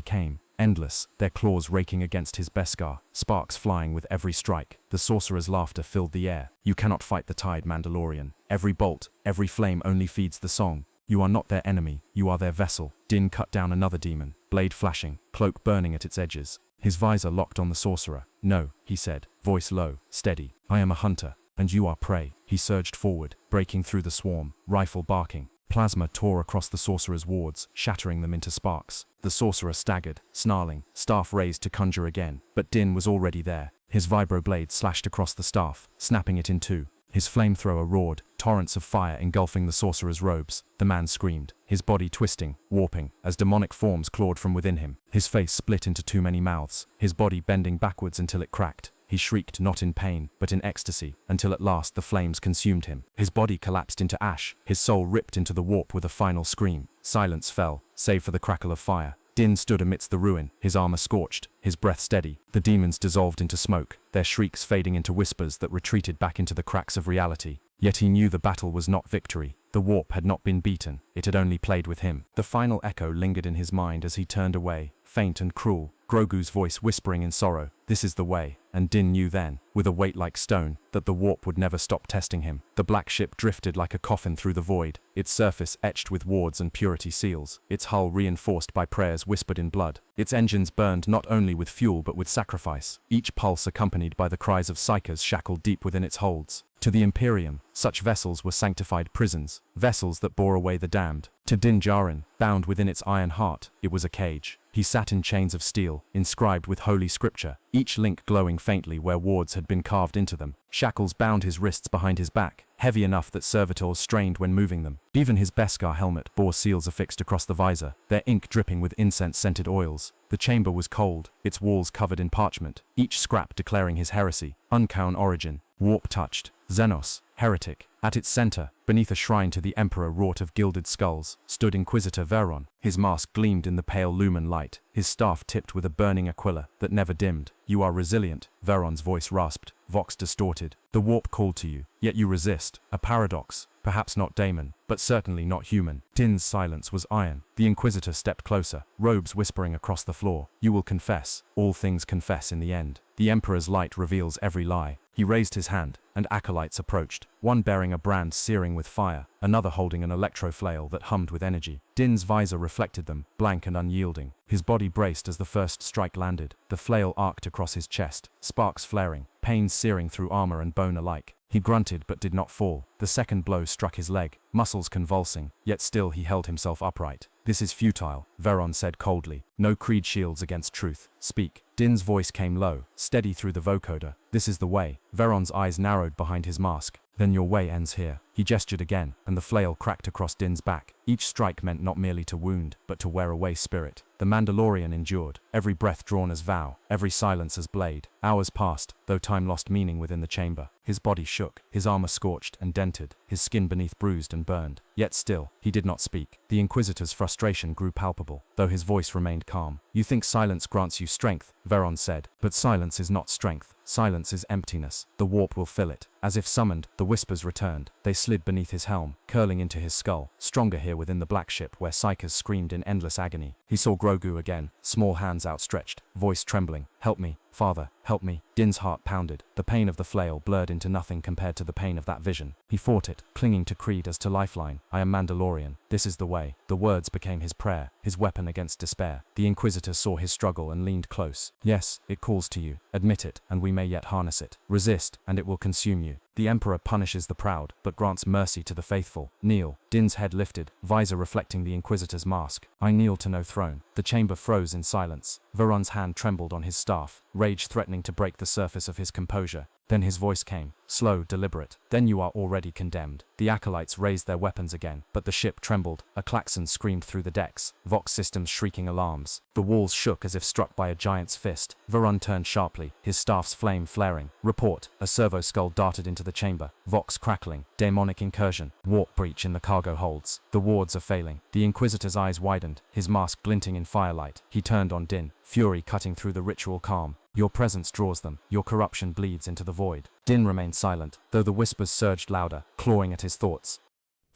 came, endless, their claws raking against his beskar, sparks flying with every strike. The sorcerer's laughter filled the air. You cannot fight the tide, Mandalorian. Every bolt, every flame only feeds the song. You are not their enemy, you are their vessel. Din cut down another demon, blade flashing, cloak burning at its edges. His visor locked on the sorcerer. No, he said, voice low, steady. I am a hunter, and you are prey. He surged forward, breaking through the swarm, rifle barking. Plasma tore across the sorcerer's wards, shattering them into sparks. The sorcerer staggered, snarling, staff raised to conjure again. But Din was already there. His vibroblade slashed across the staff, snapping it in two. His flamethrower roared, torrents of fire engulfing the sorcerer's robes. The man screamed, his body twisting, warping, as demonic forms clawed from within him. His face split into too many mouths, his body bending backwards until it cracked. He shrieked not in pain, but in ecstasy, until at last the flames consumed him. His body collapsed into ash, his soul ripped into the warp with a final scream. Silence fell, save for the crackle of fire. Din stood amidst the ruin, his armor scorched, his breath steady. The demons dissolved into smoke, their shrieks fading into whispers that retreated back into the cracks of reality. Yet he knew the battle was not victory. The warp had not been beaten, it had only played with him. The final echo lingered in his mind as he turned away, faint and cruel, Grogu's voice whispering in sorrow, "This is the way." And Din knew then, with a weight like stone, that the warp would never stop testing him. The black ship drifted like a coffin through the void, its surface etched with wards and purity seals, its hull reinforced by prayers whispered in blood. Its engines burned not only with fuel but with sacrifice, each pulse accompanied by the cries of psychers shackled deep within its holds. To the Imperium, such vessels were sanctified prisons, vessels that bore away the damned. To Din Djarin, bound within its iron heart, it was a cage. He sat in chains of steel, inscribed with holy scripture, each link glowing faintly where wards had been carved into them. Shackles bound his wrists behind his back, heavy enough that servitors strained when moving them. Even his beskar helmet bore seals affixed across the visor, their ink dripping with incense-scented oils. The chamber was cold, its walls covered in parchment, each scrap declaring his heresy, Uncown origin, warp-touched, Xenos, heretic. At its center, beneath a shrine to the Emperor wrought of gilded skulls, stood Inquisitor Veron. His mask gleamed in the pale lumen light, his staff tipped with a burning aquila that never dimmed. "You are resilient," Veron's voice rasped, vox distorted. "The warp called to you, yet you resist. A paradox. Perhaps not daemon, but certainly not human." Din's silence was iron. The Inquisitor stepped closer, robes whispering across the floor. "You will confess. All things confess in the end. The Emperor's light reveals every lie." He raised his hand, and acolytes approached, one bearing a brand searing with fire, another holding an electro-flail that hummed with energy. Din's visor reflected them, blank and unyielding. His body braced as the first strike landed. The flail arced across his chest, sparks flaring, pains searing through armor and bone alike. He grunted but did not fall. The second blow struck his leg, muscles convulsing, yet still he held himself upright. "This is futile," Veron said coldly. "No creed shields against truth. Speak." Din's voice came low, steady through the vocoder. "This is the way." Veron's eyes narrowed behind his mask. "Then your way ends here." He gestured again, and the flail cracked across Din's back. Each strike meant not merely to wound, but to wear away spirit. The Mandalorian endured, every breath drawn as vow, every silence as blade. Hours passed, though time lost meaning within the chamber. His body shook, his armor scorched and dented, his skin beneath bruised and burned. Yet still, he did not speak. The Inquisitor's frustration grew palpable, though his voice remained calm. "You think silence grants you strength," Veron said, "but silence is not strength. Silence is emptiness. The warp will fill it." As if summoned, the whispers returned. They slid beneath his helm, curling into his skull, stronger here within the black ship where psychers screamed in endless agony. He saw Grogu again, small hands outstretched, voice trembling. "Help me, Father, help me." Din's heart pounded. The pain of the flail blurred into nothing compared to the pain of that vision. He fought it, clinging to Creed as to lifeline. "I am Mandalorian. This is the way." The words became his prayer, his weapon against despair. The Inquisitor saw his struggle and leaned close. "Yes, it calls to you. Admit it, and we may yet harness it. Resist, and it will consume you. The Emperor punishes the proud, but grants mercy to the faithful. Kneel." Din's head lifted, visor reflecting the Inquisitor's mask. "I kneel to no throne." The chamber froze in silence. Varun's hand trembled on his staff, rage threatening to break the surface of his composure. Then his voice came, slow, deliberate. "Then you are already condemned." The acolytes raised their weapons again, but the ship trembled. A klaxon screamed through the decks, Vox systems shrieking alarms. The walls shook as if struck by a giant's fist. Varun turned sharply, his staff's flame flaring. "Report." A servo skull darted into the chamber, Vox crackling. "Daemonic incursion. Warp breach in the cargo holds. The wards are failing." The Inquisitor's eyes widened, his mask glinting in firelight. He turned on Din, fury cutting through the ritual calm. "Your presence draws them. Your corruption bleeds into the void." Din remained silent, though the whispers surged louder, clawing at his thoughts.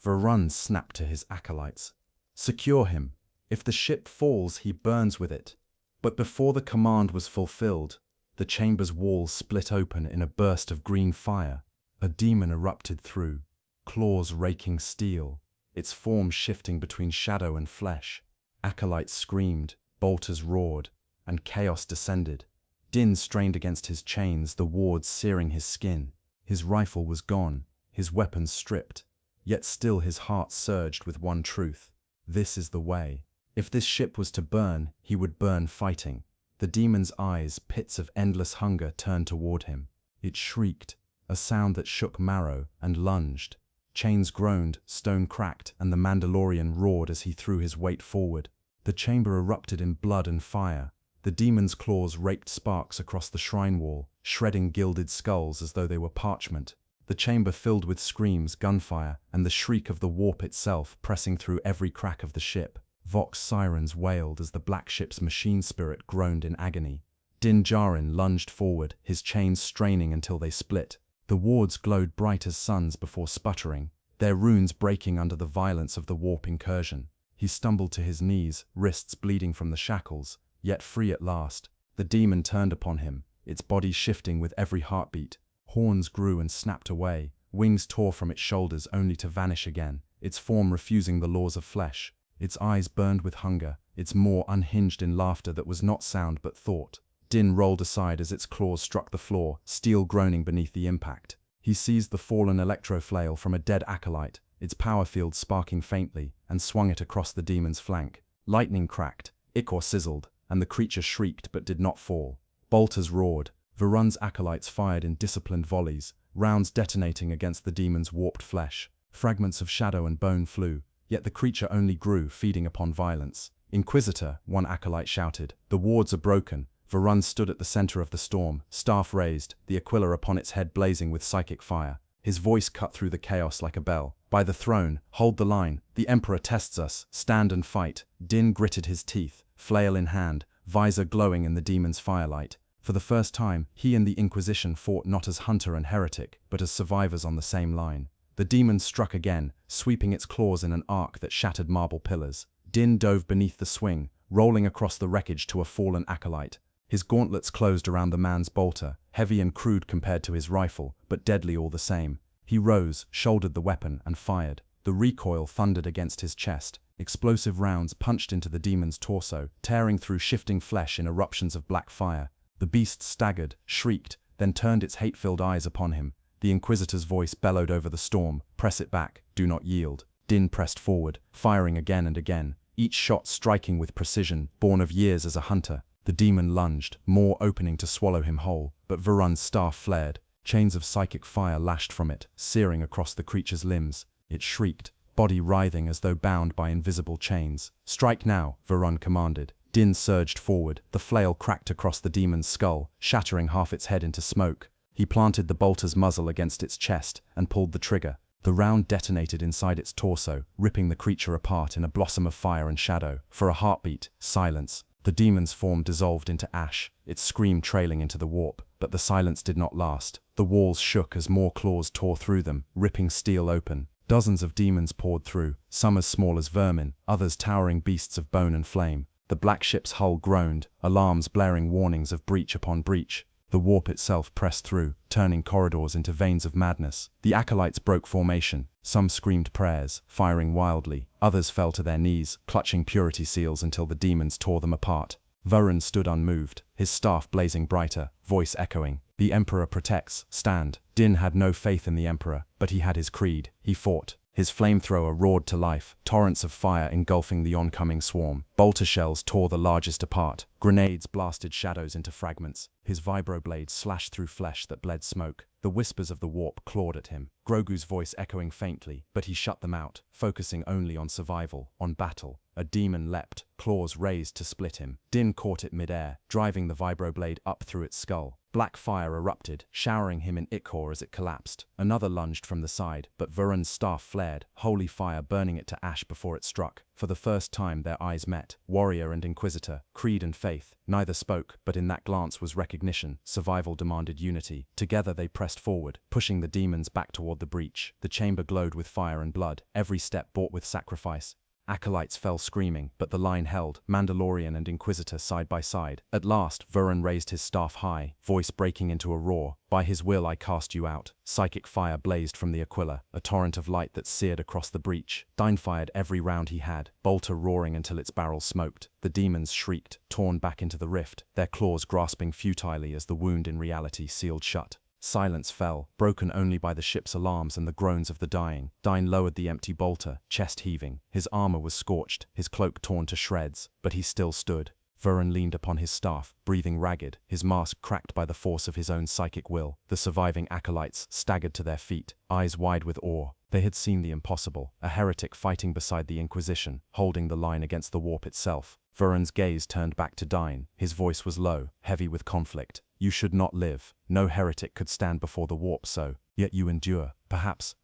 Varun snapped to his acolytes. "Secure him. If the ship falls, he burns with it." But before the command was fulfilled, the chamber's walls split open in a burst of green fire. A demon erupted through, claws raking steel, its form shifting between shadow and flesh. Acolytes screamed, bolters roared, and chaos descended. Din strained against his chains, the wards searing his skin. His rifle was gone, his weapons stripped, yet still his heart surged with one truth. This is the way. If this ship was to burn, he would burn fighting. The demon's eyes, pits of endless hunger, turned toward him. It shrieked, a sound that shook marrow, and lunged. Chains groaned, stone cracked, and the Mandalorian roared as he threw his weight forward. The chamber erupted in blood and fire. The demon's claws raked sparks across the shrine wall, shredding gilded skulls as though they were parchment. The chamber filled with screams, gunfire, and the shriek of the warp itself pressing through every crack of the ship. Vox sirens wailed as the black ship's machine spirit groaned in agony. Din Djarin lunged forward, his chains straining until they split. The wards glowed bright as suns before sputtering, their runes breaking under the violence of the warp incursion. He stumbled to his knees, wrists bleeding from the shackles, yet free at last. The demon turned upon him, its body shifting with every heartbeat. Horns grew and snapped away, wings tore from its shoulders only to vanish again, its form refusing the laws of flesh. Its eyes burned with hunger, its maw unhinged in laughter that was not sound but thought. Din rolled aside as its claws struck the floor, steel groaning beneath the impact. He seized the fallen electro-flail from a dead acolyte, its power field sparking faintly, and swung it across the demon's flank. Lightning cracked, ichor sizzled, and the creature shrieked but did not fall. Bolters roared. Varun's acolytes fired in disciplined volleys, rounds detonating against the demon's warped flesh. Fragments of shadow and bone flew, yet the creature only grew, feeding upon violence. "Inquisitor," one acolyte shouted, "the wards are broken." Varun stood at the center of the storm, staff raised, the aquila upon its head blazing with psychic fire. His voice cut through the chaos like a bell. "By the throne, hold the line. The Emperor tests us. Stand and fight." Din gritted his teeth, flail in hand, visor glowing in the demon's firelight. For the first time, he and the Inquisition fought not as hunter and heretic, but as survivors on the same line. The demon struck again, sweeping its claws in an arc that shattered marble pillars. Din dove beneath the swing, rolling across the wreckage to a fallen acolyte. His gauntlets closed around the man's bolter, heavy and crude compared to his rifle, but deadly all the same. He rose, shouldered the weapon, and fired. The recoil thundered against his chest. Explosive rounds punched into the demon's torso, tearing through shifting flesh in eruptions of black fire. The beast staggered, shrieked, then turned its hate-filled eyes upon him. The Inquisitor's voice bellowed over the storm, "Press it back, do not yield." Din pressed forward, firing again and again, each shot striking with precision, born of years as a hunter. The demon lunged, maw opening to swallow him whole, but Varun's staff flared. Chains of psychic fire lashed from it, searing across the creature's limbs. It shrieked, body writhing as though bound by invisible chains. "Strike now," Varun commanded. Din surged forward, the flail cracked across the demon's skull, shattering half its head into smoke. He planted the bolter's muzzle against its chest and pulled the trigger. The round detonated inside its torso, ripping the creature apart in a blossom of fire and shadow. For a heartbeat, silence. The demon's form dissolved into ash, its scream trailing into the warp, but the silence did not last. The walls shook as more claws tore through them, ripping steel open. Dozens of demons poured through, some as small as vermin, others towering beasts of bone and flame. The black ship's hull groaned, alarms blaring warnings of breach upon breach. The warp itself pressed through, turning corridors into veins of madness. The acolytes broke formation. Some screamed prayers, firing wildly. Others fell to their knees, clutching purity seals until the demons tore them apart. Varun stood unmoved, his staff blazing brighter, voice echoing. "The Emperor protects, stand." Din had no faith in the Emperor, but he had his creed. He fought. His flamethrower roared to life, torrents of fire engulfing the oncoming swarm. Bolter shells tore the largest apart. Grenades blasted shadows into fragments. His vibroblade slashed through flesh that bled smoke. The whispers of the warp clawed at him, Grogu's voice echoing faintly, but he shut them out, focusing only on survival, on battle. A demon leapt, claws raised to split him. Din caught it mid-air, driving the vibroblade up through its skull. Black fire erupted, showering him in ichor as it collapsed. Another lunged from the side, but Varun's staff flared, holy fire burning it to ash before it struck. For the first time their eyes met, warrior and inquisitor, creed and faith. Neither spoke, but in that glance was recognition. Survival demanded unity. Together they pressed forward, pushing the demons back toward the breach. The chamber glowed with fire and blood, every step bought with sacrifice. Acolytes fell screaming, but the line held, Mandalorian and Inquisitor side by side. At last, Varun raised his staff high, voice breaking into a roar. By his will I cast you out. Psychic fire blazed from the Aquila, a torrent of light that seared across the breach. Dine fired every round he had, bolter roaring until its barrel smoked. The demons shrieked, torn back into the rift, their claws grasping futilely as the wound in reality sealed shut. Silence fell, broken only by the ship's alarms and the groans of the dying. Dine lowered the empty bolter, chest heaving. His armor was scorched, his cloak torn to shreds, but he still stood. Varun leaned upon his staff, breathing ragged, his mask cracked by the force of his own psychic will. The surviving acolytes staggered to their feet, eyes wide with awe. They had seen the impossible, a heretic fighting beside the Inquisition, holding the line against the warp itself. Varun's gaze turned back to Dine. His voice was low, heavy with conflict. You should not live. No heretic could stand before the warp so. Yet you endure. Perhaps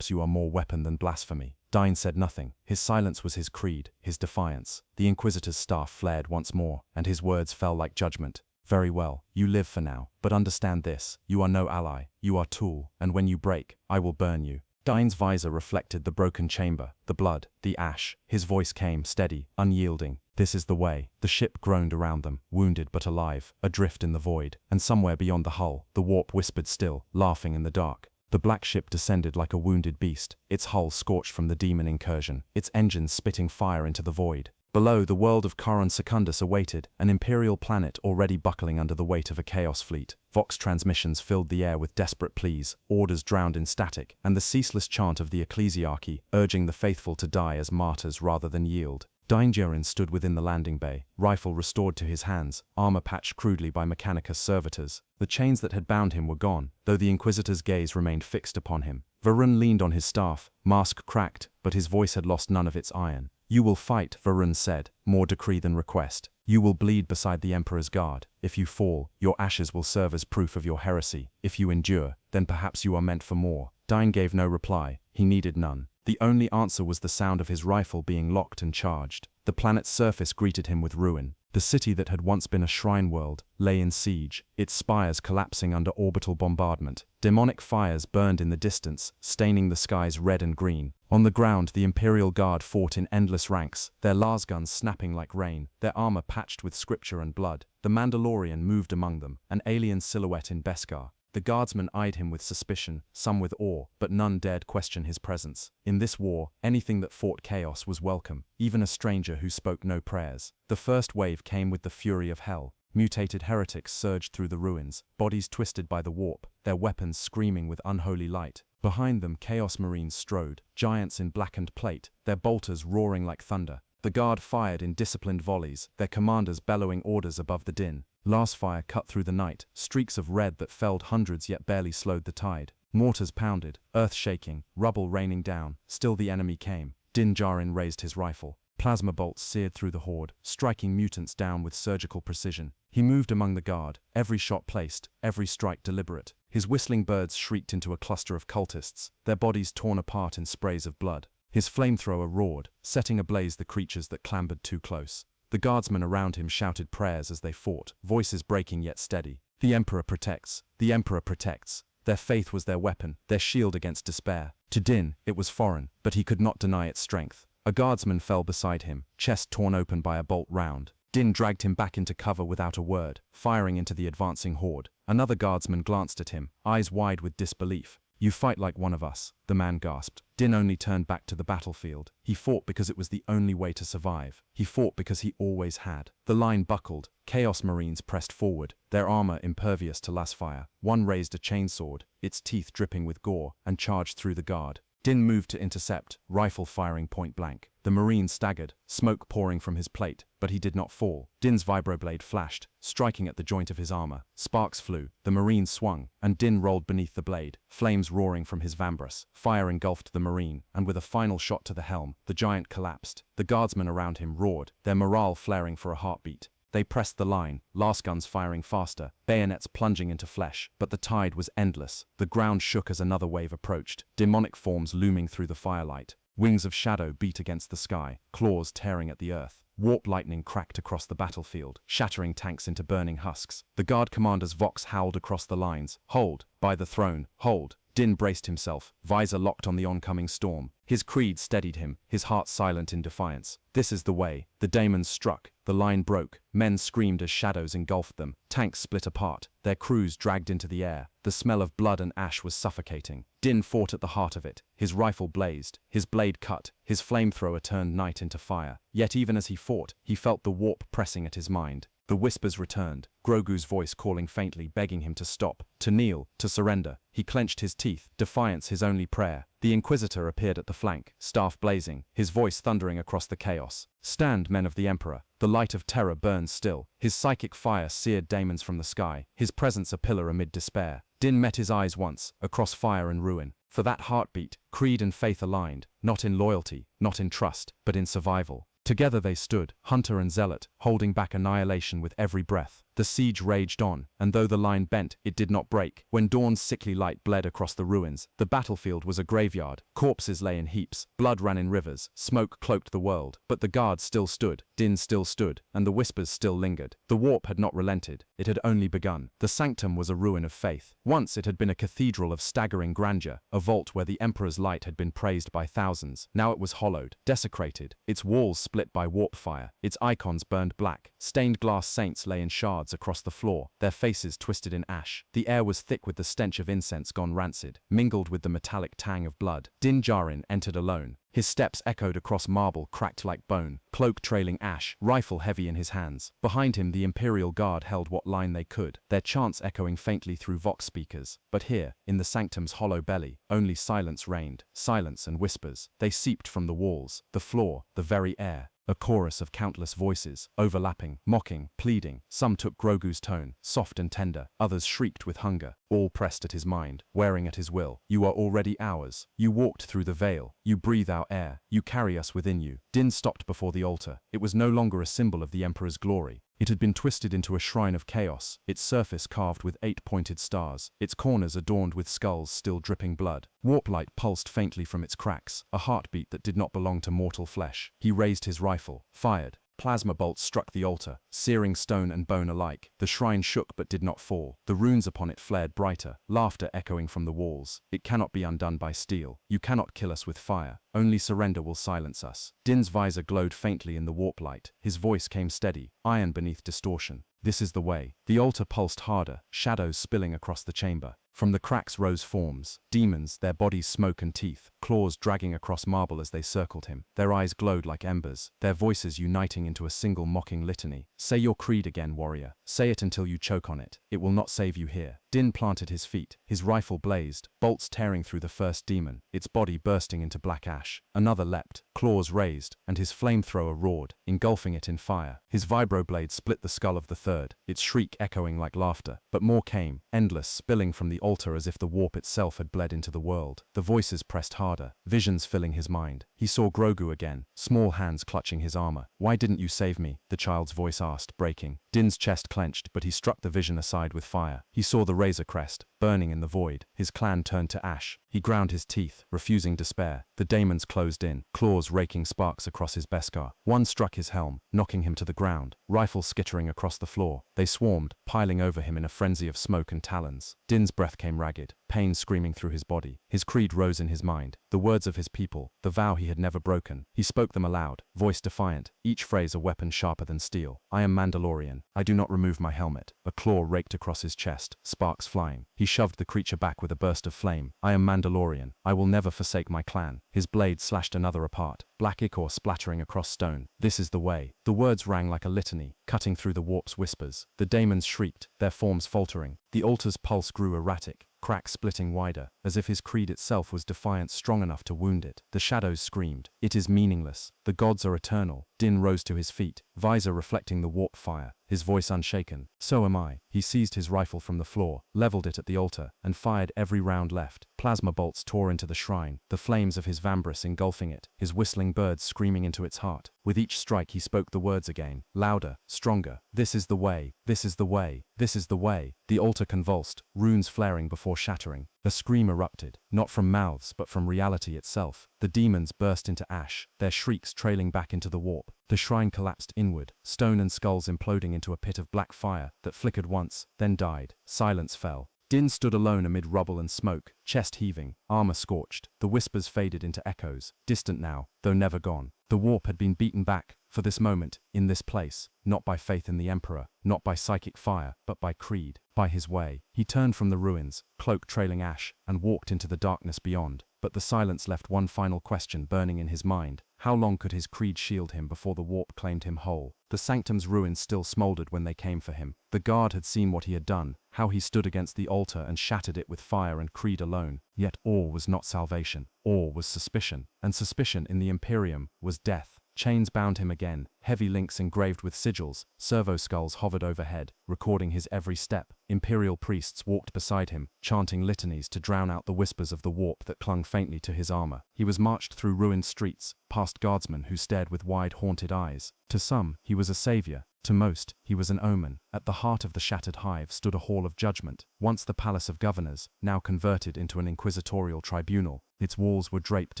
you are more weapon than blasphemy. Dine said nothing. His silence was his creed, his defiance. The Inquisitor's staff flared once more, and his words fell like judgment. Very well, you live for now, but understand this. You are no ally. You are tool, and when you break, I will burn you. Dine's visor reflected the broken chamber, the blood, the ash. His voice came, steady, unyielding. This is the way. The ship groaned around them, wounded but alive, adrift in the void, and somewhere beyond the hull, the warp whispered still, laughing in the dark. The black ship descended like a wounded beast, its hull scorched from the demon incursion, its engines spitting fire into the void. Below, the world of Charon Secundus awaited, an imperial planet already buckling under the weight of a chaos fleet. Vox transmissions filled the air with desperate pleas, orders drowned in static, and the ceaseless chant of the ecclesiarchy, urging the faithful to die as martyrs rather than yield. Dine Djarin stood within the landing bay, rifle restored to his hands, armor patched crudely by Mechanicus servitors. The chains that had bound him were gone, though the Inquisitor's gaze remained fixed upon him. Varun leaned on his staff, mask cracked, but his voice had lost none of its iron. You will fight, Varun said, more decree than request. You will bleed beside the Emperor's guard. If you fall, your ashes will serve as proof of your heresy. If you endure, then perhaps you are meant for more. Dine gave no reply. He needed none. The only answer was the sound of his rifle being locked and charged. The planet's surface greeted him with ruin. The city that had once been a shrine world lay in siege, its spires collapsing under orbital bombardment. Demonic fires burned in the distance, staining the skies red and green. On the ground, the Imperial Guard fought in endless ranks, their lasguns snapping like rain, their armor patched with scripture and blood. The Mandalorian moved among them, an alien silhouette in Beskar. The guardsmen eyed him with suspicion, some with awe, but none dared question his presence. In this war, anything that fought chaos was welcome, even a stranger who spoke no prayers. The first wave came with the fury of hell. Mutated heretics surged through the ruins, bodies twisted by the warp, their weapons screaming with unholy light. Behind them, Chaos Marines strode, giants in blackened plate, their bolters roaring like thunder. The guard fired in disciplined volleys, their commanders bellowing orders above the din. Last fire cut through the night, streaks of red that felled hundreds yet barely slowed the tide. Mortars pounded, earth shaking, rubble raining down. Still the enemy came. Din Djarin raised his rifle. Plasma bolts seared through the horde, striking mutants down with surgical precision. He moved among the guard, every shot placed, every strike deliberate. His whistling birds shrieked into a cluster of cultists, their bodies torn apart in sprays of blood. His flamethrower roared, setting ablaze the creatures that clambered too close. The guardsmen around him shouted prayers as they fought, voices breaking yet steady. The Emperor protects. The Emperor protects. Their faith was their weapon, their shield against despair. To Din, it was foreign, but he could not deny its strength. A guardsman fell beside him, chest torn open by a bolt round. Din dragged him back into cover without a word, firing into the advancing horde. Another guardsman glanced at him, eyes wide with disbelief. You fight like one of us, the man gasped. Din only turned back to the battlefield. He fought because it was the only way to survive. He fought because he always had. The line buckled. Chaos Marines pressed forward, their armor impervious to las fire. One raised a chainsword, its teeth dripping with gore, and charged through the guard. Din moved to intercept, rifle firing point blank. The Marine staggered, smoke pouring from his plate, but he did not fall. Din's vibroblade flashed, striking at the joint of his armor. Sparks flew, the Marine swung, and Din rolled beneath the blade, flames roaring from his vambrus. Fire engulfed the Marine, and with a final shot to the helm, the giant collapsed. The guardsmen around him roared, their morale flaring for a heartbeat. They pressed the line, lasguns firing faster, bayonets plunging into flesh, but the tide was endless. The ground shook as another wave approached, demonic forms looming through the firelight. Wings of shadow beat against the sky, claws tearing at the earth. Warp lightning cracked across the battlefield, shattering tanks into burning husks. The guard commander's vox howled across the lines, "Hold! By the throne, hold!" Din braced himself, visor locked on the oncoming storm. His creed steadied him, his heart silent in defiance. This is the way. The daemons struck. The line broke. Men screamed as shadows engulfed them. Tanks split apart. Their crews dragged into the air. The smell of blood and ash was suffocating. Din fought at the heart of it. His rifle blazed. His blade cut. His flamethrower turned night into fire. Yet even as he fought, he felt the warp pressing at his mind. The whispers returned, Grogu's voice calling faintly, begging him to stop, to kneel, to surrender. He clenched his teeth, defiance his only prayer. The Inquisitor appeared at the flank, staff blazing, his voice thundering across the chaos. "Stand, men of the Emperor." The light of terror burned still. His psychic fire seared daemons from the sky, his presence a pillar amid despair. Din met his eyes once, across fire and ruin. For that heartbeat, creed and faith aligned, not in loyalty, not in trust, but in survival. Together they stood, hunter and zealot, holding back annihilation with every breath. The siege raged on, and though the line bent, it did not break. When dawn's sickly light bled across the ruins, the battlefield was a graveyard. Corpses lay in heaps, blood ran in rivers, smoke cloaked the world. But the guard still stood, Din still stood, and the whispers still lingered. The warp had not relented, it had only begun. The sanctum was a ruin of faith. Once it had been a cathedral of staggering grandeur, a vault where the Emperor's light had been praised by thousands. Now it was hollowed, desecrated, its walls split by warp fire, its icons burned black. Stained glass saints lay in shards across the floor, their faces twisted in ash. The air was thick with the stench of incense gone rancid, mingled with the metallic tang of blood. Din Djarin entered alone. His steps echoed across marble cracked like bone, cloak trailing ash, rifle heavy in his hands. Behind him the Imperial Guard held what line they could, their chants echoing faintly through vox speakers. But here, in the sanctum's hollow belly, only silence reigned, silence and whispers. They seeped from the walls, the floor, the very air. A chorus of countless voices, overlapping, mocking, pleading. Some took Grogu's tone, soft and tender, others shrieked with hunger. All pressed at his mind, wearing at his will. "You are already ours. You walked through the veil. You breathe our air. You carry us within you." Din stopped before the altar. It was no longer a symbol of the Emperor's glory. It had been twisted into a shrine of chaos, its surface carved with 8 pointed stars, its corners adorned with skulls still dripping blood. Warp light pulsed faintly from its cracks, a heartbeat that did not belong to mortal flesh. He raised his rifle, fired. Plasma bolts struck the altar, searing stone and bone alike. The shrine shook but did not fall. The runes upon it flared brighter, laughter echoing from the walls. "It cannot be undone by steel. You cannot kill us with fire. Only surrender will silence us." Din's visor glowed faintly in the warp light. His voice came steady, iron beneath distortion. "This is the way." The altar pulsed harder, shadows spilling across the chamber. From the cracks rose forms, demons, their bodies smoke and teeth, claws dragging across marble as they circled him. Their eyes glowed like embers, their voices uniting into a single mocking litany. "Say your creed again, warrior. Say it until you choke on it. It will not save you here." Din planted his feet, his rifle blazed, bolts tearing through the first demon, its body bursting into black ash. Another leapt, claws raised, and his flamethrower roared, engulfing it in fire. His vibroblade split the skull of the third, its shriek echoing like laughter. But more came, endless, spilling from the altar as if the warp itself had bled into the world. The voices pressed harder, visions filling his mind. He saw Grogu again, small hands clutching his armor. "Why didn't you save me?" the child's voice asked, breaking. Din's chest clenched, but he struck the vision aside with fire. He saw the razor crest, burning in the void. His clan turned to ash. He ground his teeth, refusing despair. The daemons closed in, claws raking sparks across his beskar. One struck his helm, knocking him to the ground, rifles skittering across the floor. They swarmed, piling over him in a frenzy of smoke and talons. Din's breath came ragged, pain screaming through his body. His creed rose in his mind, the words of his people, the vow he had never broken. He spoke them aloud, voice defiant, each phrase a weapon sharper than steel. "I am Mandalorian. I do not remove my helmet." A claw raked across his chest, sparks flying. He shoved the creature back with a burst of flame. "I am Mandalorian. I will never forsake my clan." His blade slashed another apart, black ichor splattering across stone. "This is the way." The words rang like a litany, cutting through the warp's whispers. The daemons shrieked, their forms faltering. The altar's pulse grew erratic, crack splitting wider, as if his creed itself was defiance strong enough to wound it. The shadows screamed, "It is meaningless. The gods are eternal." Din rose to his feet, visor reflecting the warp fire, his voice unshaken. "So am I." He seized his rifle from the floor, leveled it at the altar, and fired every round left. Plasma bolts tore into the shrine, the flames of his vambrace engulfing it, his whistling birds screaming into its heart. With each strike he spoke the words again, louder, stronger. "This is the way, this is the way, this is the way." The altar convulsed, runes flaring before shattering. A scream erupted, not from mouths but from reality itself. The demons burst into ash, their shrieks trailing back into the warp. The shrine collapsed inward, stone and skulls imploding into a pit of black fire that flickered once, then died. Silence fell. Din stood alone amid rubble and smoke, chest heaving, armor scorched. The whispers faded into echoes, distant now, though never gone. The warp had been beaten back, for this moment, in this place, not by faith in the Emperor, not by psychic fire, but by creed, by his way. He turned from the ruins, cloak trailing ash, and walked into the darkness beyond. But the silence left one final question burning in his mind. How long could his creed shield him before the warp claimed him whole? The sanctum's ruins still smoldered when they came for him. The guard had seen what he had done, how he stood against the altar and shattered it with fire and creed alone. Yet awe was not salvation. Awe was suspicion, and suspicion in the Imperium was death. Chains bound him again, heavy links engraved with sigils, servo skulls hovered overhead, recording his every step. Imperial priests walked beside him, chanting litanies to drown out the whispers of the warp that clung faintly to his armor. He was marched through ruined streets, past guardsmen who stared with wide, haunted eyes. To some, he was a savior. To most, he was an omen. At the heart of the shattered hive stood a hall of judgment, once the palace of governors, now converted into an inquisitorial tribunal. Its walls were draped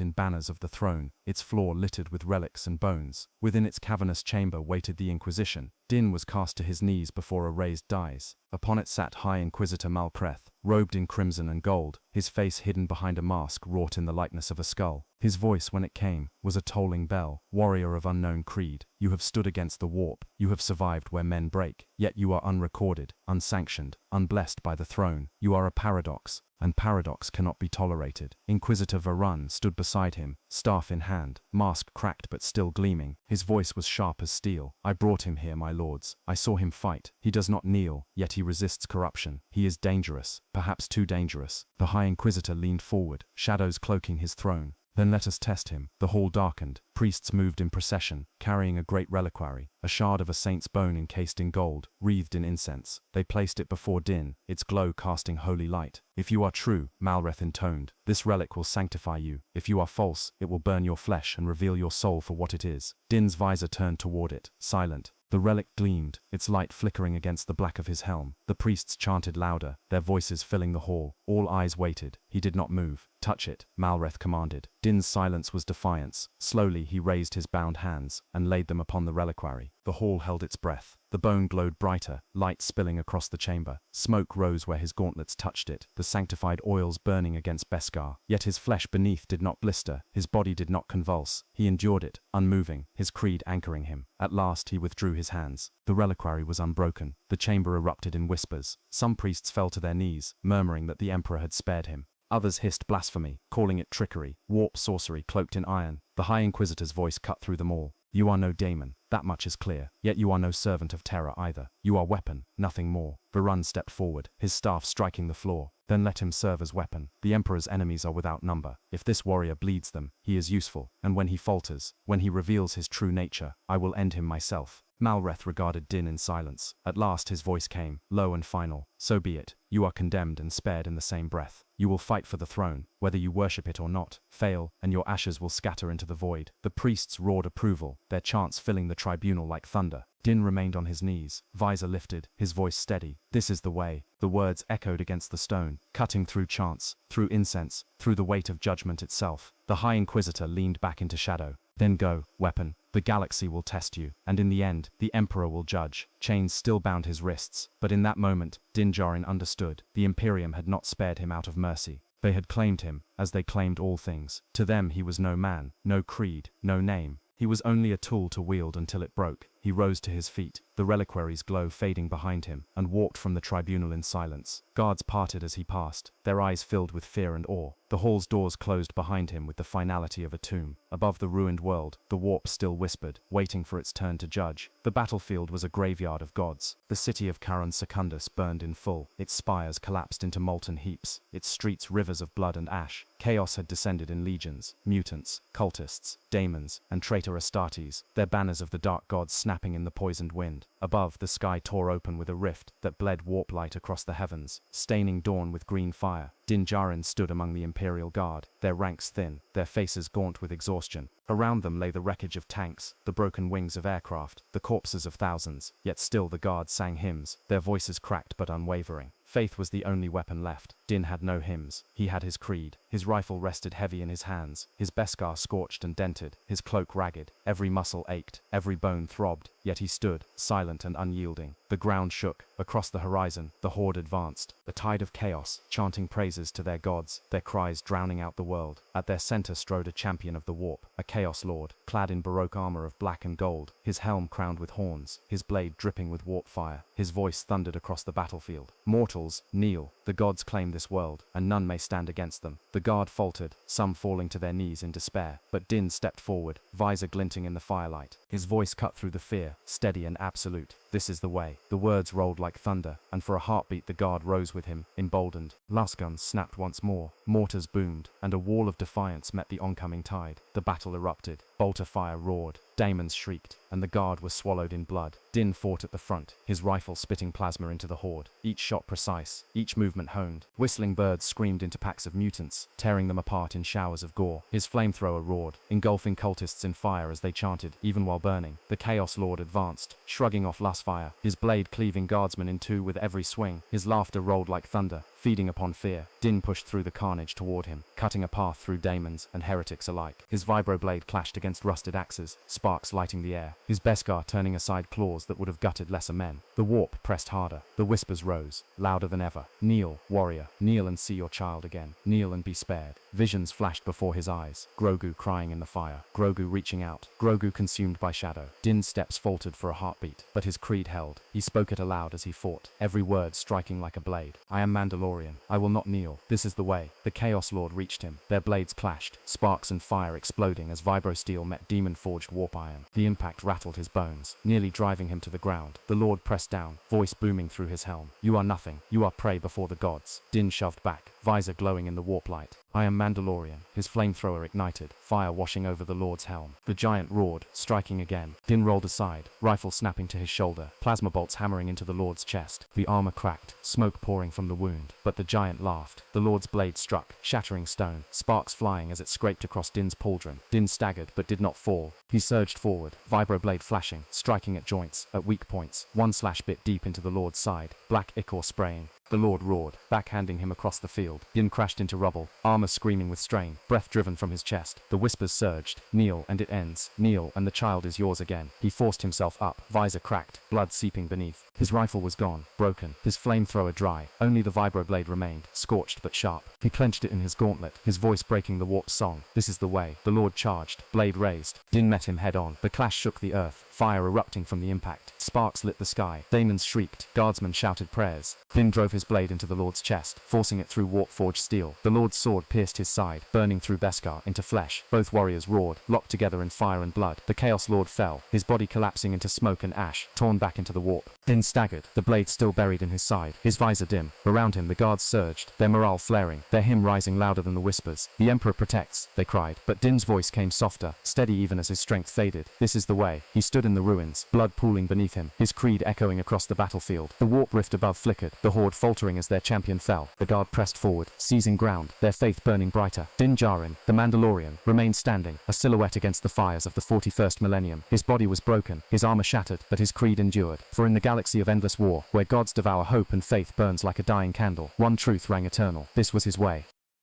in banners of the throne, its floor littered with relics and bones. Within its cavernous chamber waited the Inquisition. Din was cast to his knees before a raised dais. Upon it sat High Inquisitor Malpreth, robed in crimson and gold, his face hidden behind a mask wrought in the likeness of a skull. His voice, when it came, was a tolling bell. "Warrior of unknown creed, you have stood against the warp, you have survived where men break, yet you are unrecorded, unsanctioned, unblessed by the throne. You are a paradox, and paradox cannot be tolerated." Inquisitor Varun stood beside him, staff in hand, mask cracked but still gleaming. His voice was sharp as steel. "I brought him here, my lords. I saw him fight. He does not kneel, yet he resists corruption. He is dangerous, perhaps too dangerous." The High Inquisitor leaned forward, shadows cloaking his throne. "Then let us test him." The hall darkened. Priests moved in procession, carrying a great reliquary, a shard of a saint's bone encased in gold, wreathed in incense. They placed it before Din, its glow casting holy light. "If you are true," Malreth intoned, "this relic will sanctify you. If you are false, it will burn your flesh and reveal your soul for what it is." Din's visor turned toward it, silent. The relic gleamed, its light flickering against the black of his helm. The priests chanted louder, their voices filling the hall. All eyes waited. He did not move. "Touch it," Malreth commanded. Din's silence was defiance. Slowly he raised his bound hands and laid them upon the reliquary. The hall held its breath. The bone glowed brighter, light spilling across the chamber. Smoke rose where his gauntlets touched it, the sanctified oils burning against Beskar. Yet his flesh beneath did not blister, his body did not convulse. He endured it, unmoving, his creed anchoring him. At last he withdrew his hands. The reliquary was unbroken. The chamber erupted in whispers. Some priests fell to their knees, murmuring that the Emperor had spared him. Others hissed blasphemy, calling it trickery, warp sorcery cloaked in iron. The High Inquisitor's voice cut through them all. "You are no daemon, that much is clear. Yet you are no servant of terror either. You are weapon, nothing more." Varun stepped forward, his staff striking the floor. "Then let him serve as weapon. The Emperor's enemies are without number. If this warrior bleeds them, he is useful. And when he falters, when he reveals his true nature, I will end him myself." Malreth regarded Din in silence. At last his voice came, low and final. "So be it. You are condemned and spared in the same breath. You will fight for the throne, whether you worship it or not. Fail, and your ashes will scatter into the void." The priests roared approval, their chants filling the tribunal like thunder. Din remained on his knees, visor lifted, his voice steady. "This is the way." The words echoed against the stone, cutting through chants, through incense, through the weight of judgment itself. The High Inquisitor leaned back into shadow. "Then go, weapon. The galaxy will test you, and in the end, the Emperor will judge." Chains still bound his wrists, but in that moment, Din Djarin understood. The Imperium had not spared him out of mercy. They had claimed him, as they claimed all things. To them he was no man, no creed, no name. He was only a tool to wield until it broke. He rose to his feet, the reliquary's glow fading behind him, and walked from the tribunal in silence. Guards parted as he passed, their eyes filled with fear and awe. The hall's doors closed behind him with the finality of a tomb. Above the ruined world, the warp still whispered, waiting for its turn to judge. The battlefield was a graveyard of gods. The city of Caron Secundus burned in full, its spires collapsed into molten heaps, its streets rivers of blood and ash. Chaos had descended in legions, mutants, cultists, daemons, and traitor Astartes, their banners of the dark gods snapping in the poisoned wind. Above, the sky tore open with a rift that bled warp light across the heavens, staining dawn with green fire. Din Djarin stood among the Imperial Guard, their ranks thin, their faces gaunt with exhaustion. Around them lay the wreckage of tanks, the broken wings of aircraft, the corpses of thousands, yet still the guards sang hymns, their voices cracked but unwavering. Faith was the only weapon left. Din had no hymns. He had his creed. His rifle rested heavy in his hands, his beskar scorched and dented, his cloak ragged. Every muscle ached, every bone throbbed, yet he stood, silent and unyielding. The ground shook. Across the horizon, the horde advanced, a tide of chaos, chanting praises to their gods, their cries drowning out the world. At their center strode a champion of the warp, a chaos lord, clad in baroque armor of black and gold, his helm crowned with horns, his blade dripping with warp fire. His voice thundered across the battlefield. Mortals, kneel. The gods claim this world, and none may stand against them. The guard faltered, some falling to their knees in despair, but Din stepped forward, visor glinting in the firelight. His voice cut through the fear, steady and absolute. This is the way. The words rolled like thunder, and for a heartbeat the guard rose with him, emboldened. Lasguns snapped once more, mortars boomed, and a wall of defiance met the oncoming tide. The battle erupted, bolter fire roared, daemons shrieked, and the guard was swallowed in blood. Din fought at the front, his rifle spitting plasma into the horde, each shot precise, each movement honed. Whistling birds screamed into packs of mutants, tearing them apart in showers of gore. His flamethrower roared, engulfing cultists in fire as they chanted, even while burning. The Chaos Lord advanced, shrugging off lust fire, his blade cleaving guardsmen in two with every swing. His laughter rolled like thunder, feeding upon fear. Din pushed through the carnage toward him, cutting a path through daemons and heretics alike. His vibroblade clashed against rusted axes, sparks lighting the air, his beskar turning aside claws that would have gutted lesser men. The warp pressed harder. The whispers rose, louder than ever. Kneel, warrior, kneel and see your child again. Kneel and be spared. Visions flashed before his eyes. Grogu crying in the fire. Grogu reaching out. Grogu consumed by shadow. Din's steps faltered for a heartbeat, but his creed held. He spoke it aloud as he fought, every word striking like a blade. I am Mandalorian. I will not kneel. This is the way. The Chaos Lord reached him. Their blades clashed, sparks and fire exploding as vibrosteel met demon-forged warp iron. The impact rattled his bones, nearly driving him to the ground. The Lord pressed down, voice booming through his helm. You are nothing. You are prey before the gods. Din shoved back, visor glowing in the warp light. I am Mandalorian. His flamethrower ignited, fire washing over the Lord's helm. The giant roared, striking again. Din rolled aside, rifle snapping to his shoulder, plasma bolts hammering into the Lord's chest. The armor cracked, smoke pouring from the wound, but the giant laughed. The Lord's blade struck, shattering stone, sparks flying as it scraped across Din's pauldron. Din staggered, but did not fall. He surged forward, vibroblade flashing, striking at joints, at weak points. One slash bit deep into the Lord's side, black ichor spraying. The Lord roared, backhanding him across the field. Din crashed into rubble, armor screaming with strain, breath driven from his chest. The whispers surged. Kneel, and it ends. Kneel, and the child is yours again. He forced himself up, visor cracked, blood seeping beneath. His rifle was gone, broken, his flamethrower dry. Only the vibroblade remained, scorched but sharp. He clenched it in his gauntlet, his voice breaking the warp's song. This is the way. The Lord charged, blade raised. Din met him head on. The clash shook the earth, fire erupting from the impact. Sparks lit the sky. Daemons shrieked. Guardsmen shouted prayers. Din drove his blade into the Lord's chest, forcing it through warp-forged steel. The Lord's sword pierced his side, burning through beskar into flesh. Both warriors roared, locked together in fire and blood. The Chaos Lord fell, his body collapsing into smoke and ash, torn back into the warp. Din staggered, the blade still buried in his side, his visor dim. Around him the guards surged, their morale flaring, their hymn rising louder than the whispers. The Emperor protects, they cried, but Din's voice came softer, steady even as his strength faded. This is the way. He stood in the ruins, blood pooling beneath him, his creed echoing across the battlefield. The warp rift above flickered, the horde faltering as their champion fell. The guard pressed forward, seizing ground, their faith burning brighter. Din Djarin, the Mandalorian, remained standing, a silhouette against the fires of the 41st millennium. His body was broken, his armor shattered, but his creed endured. For in the galaxy of endless war, where gods devour hope and faith burns like a dying candle, one truth rang eternal. This was his way.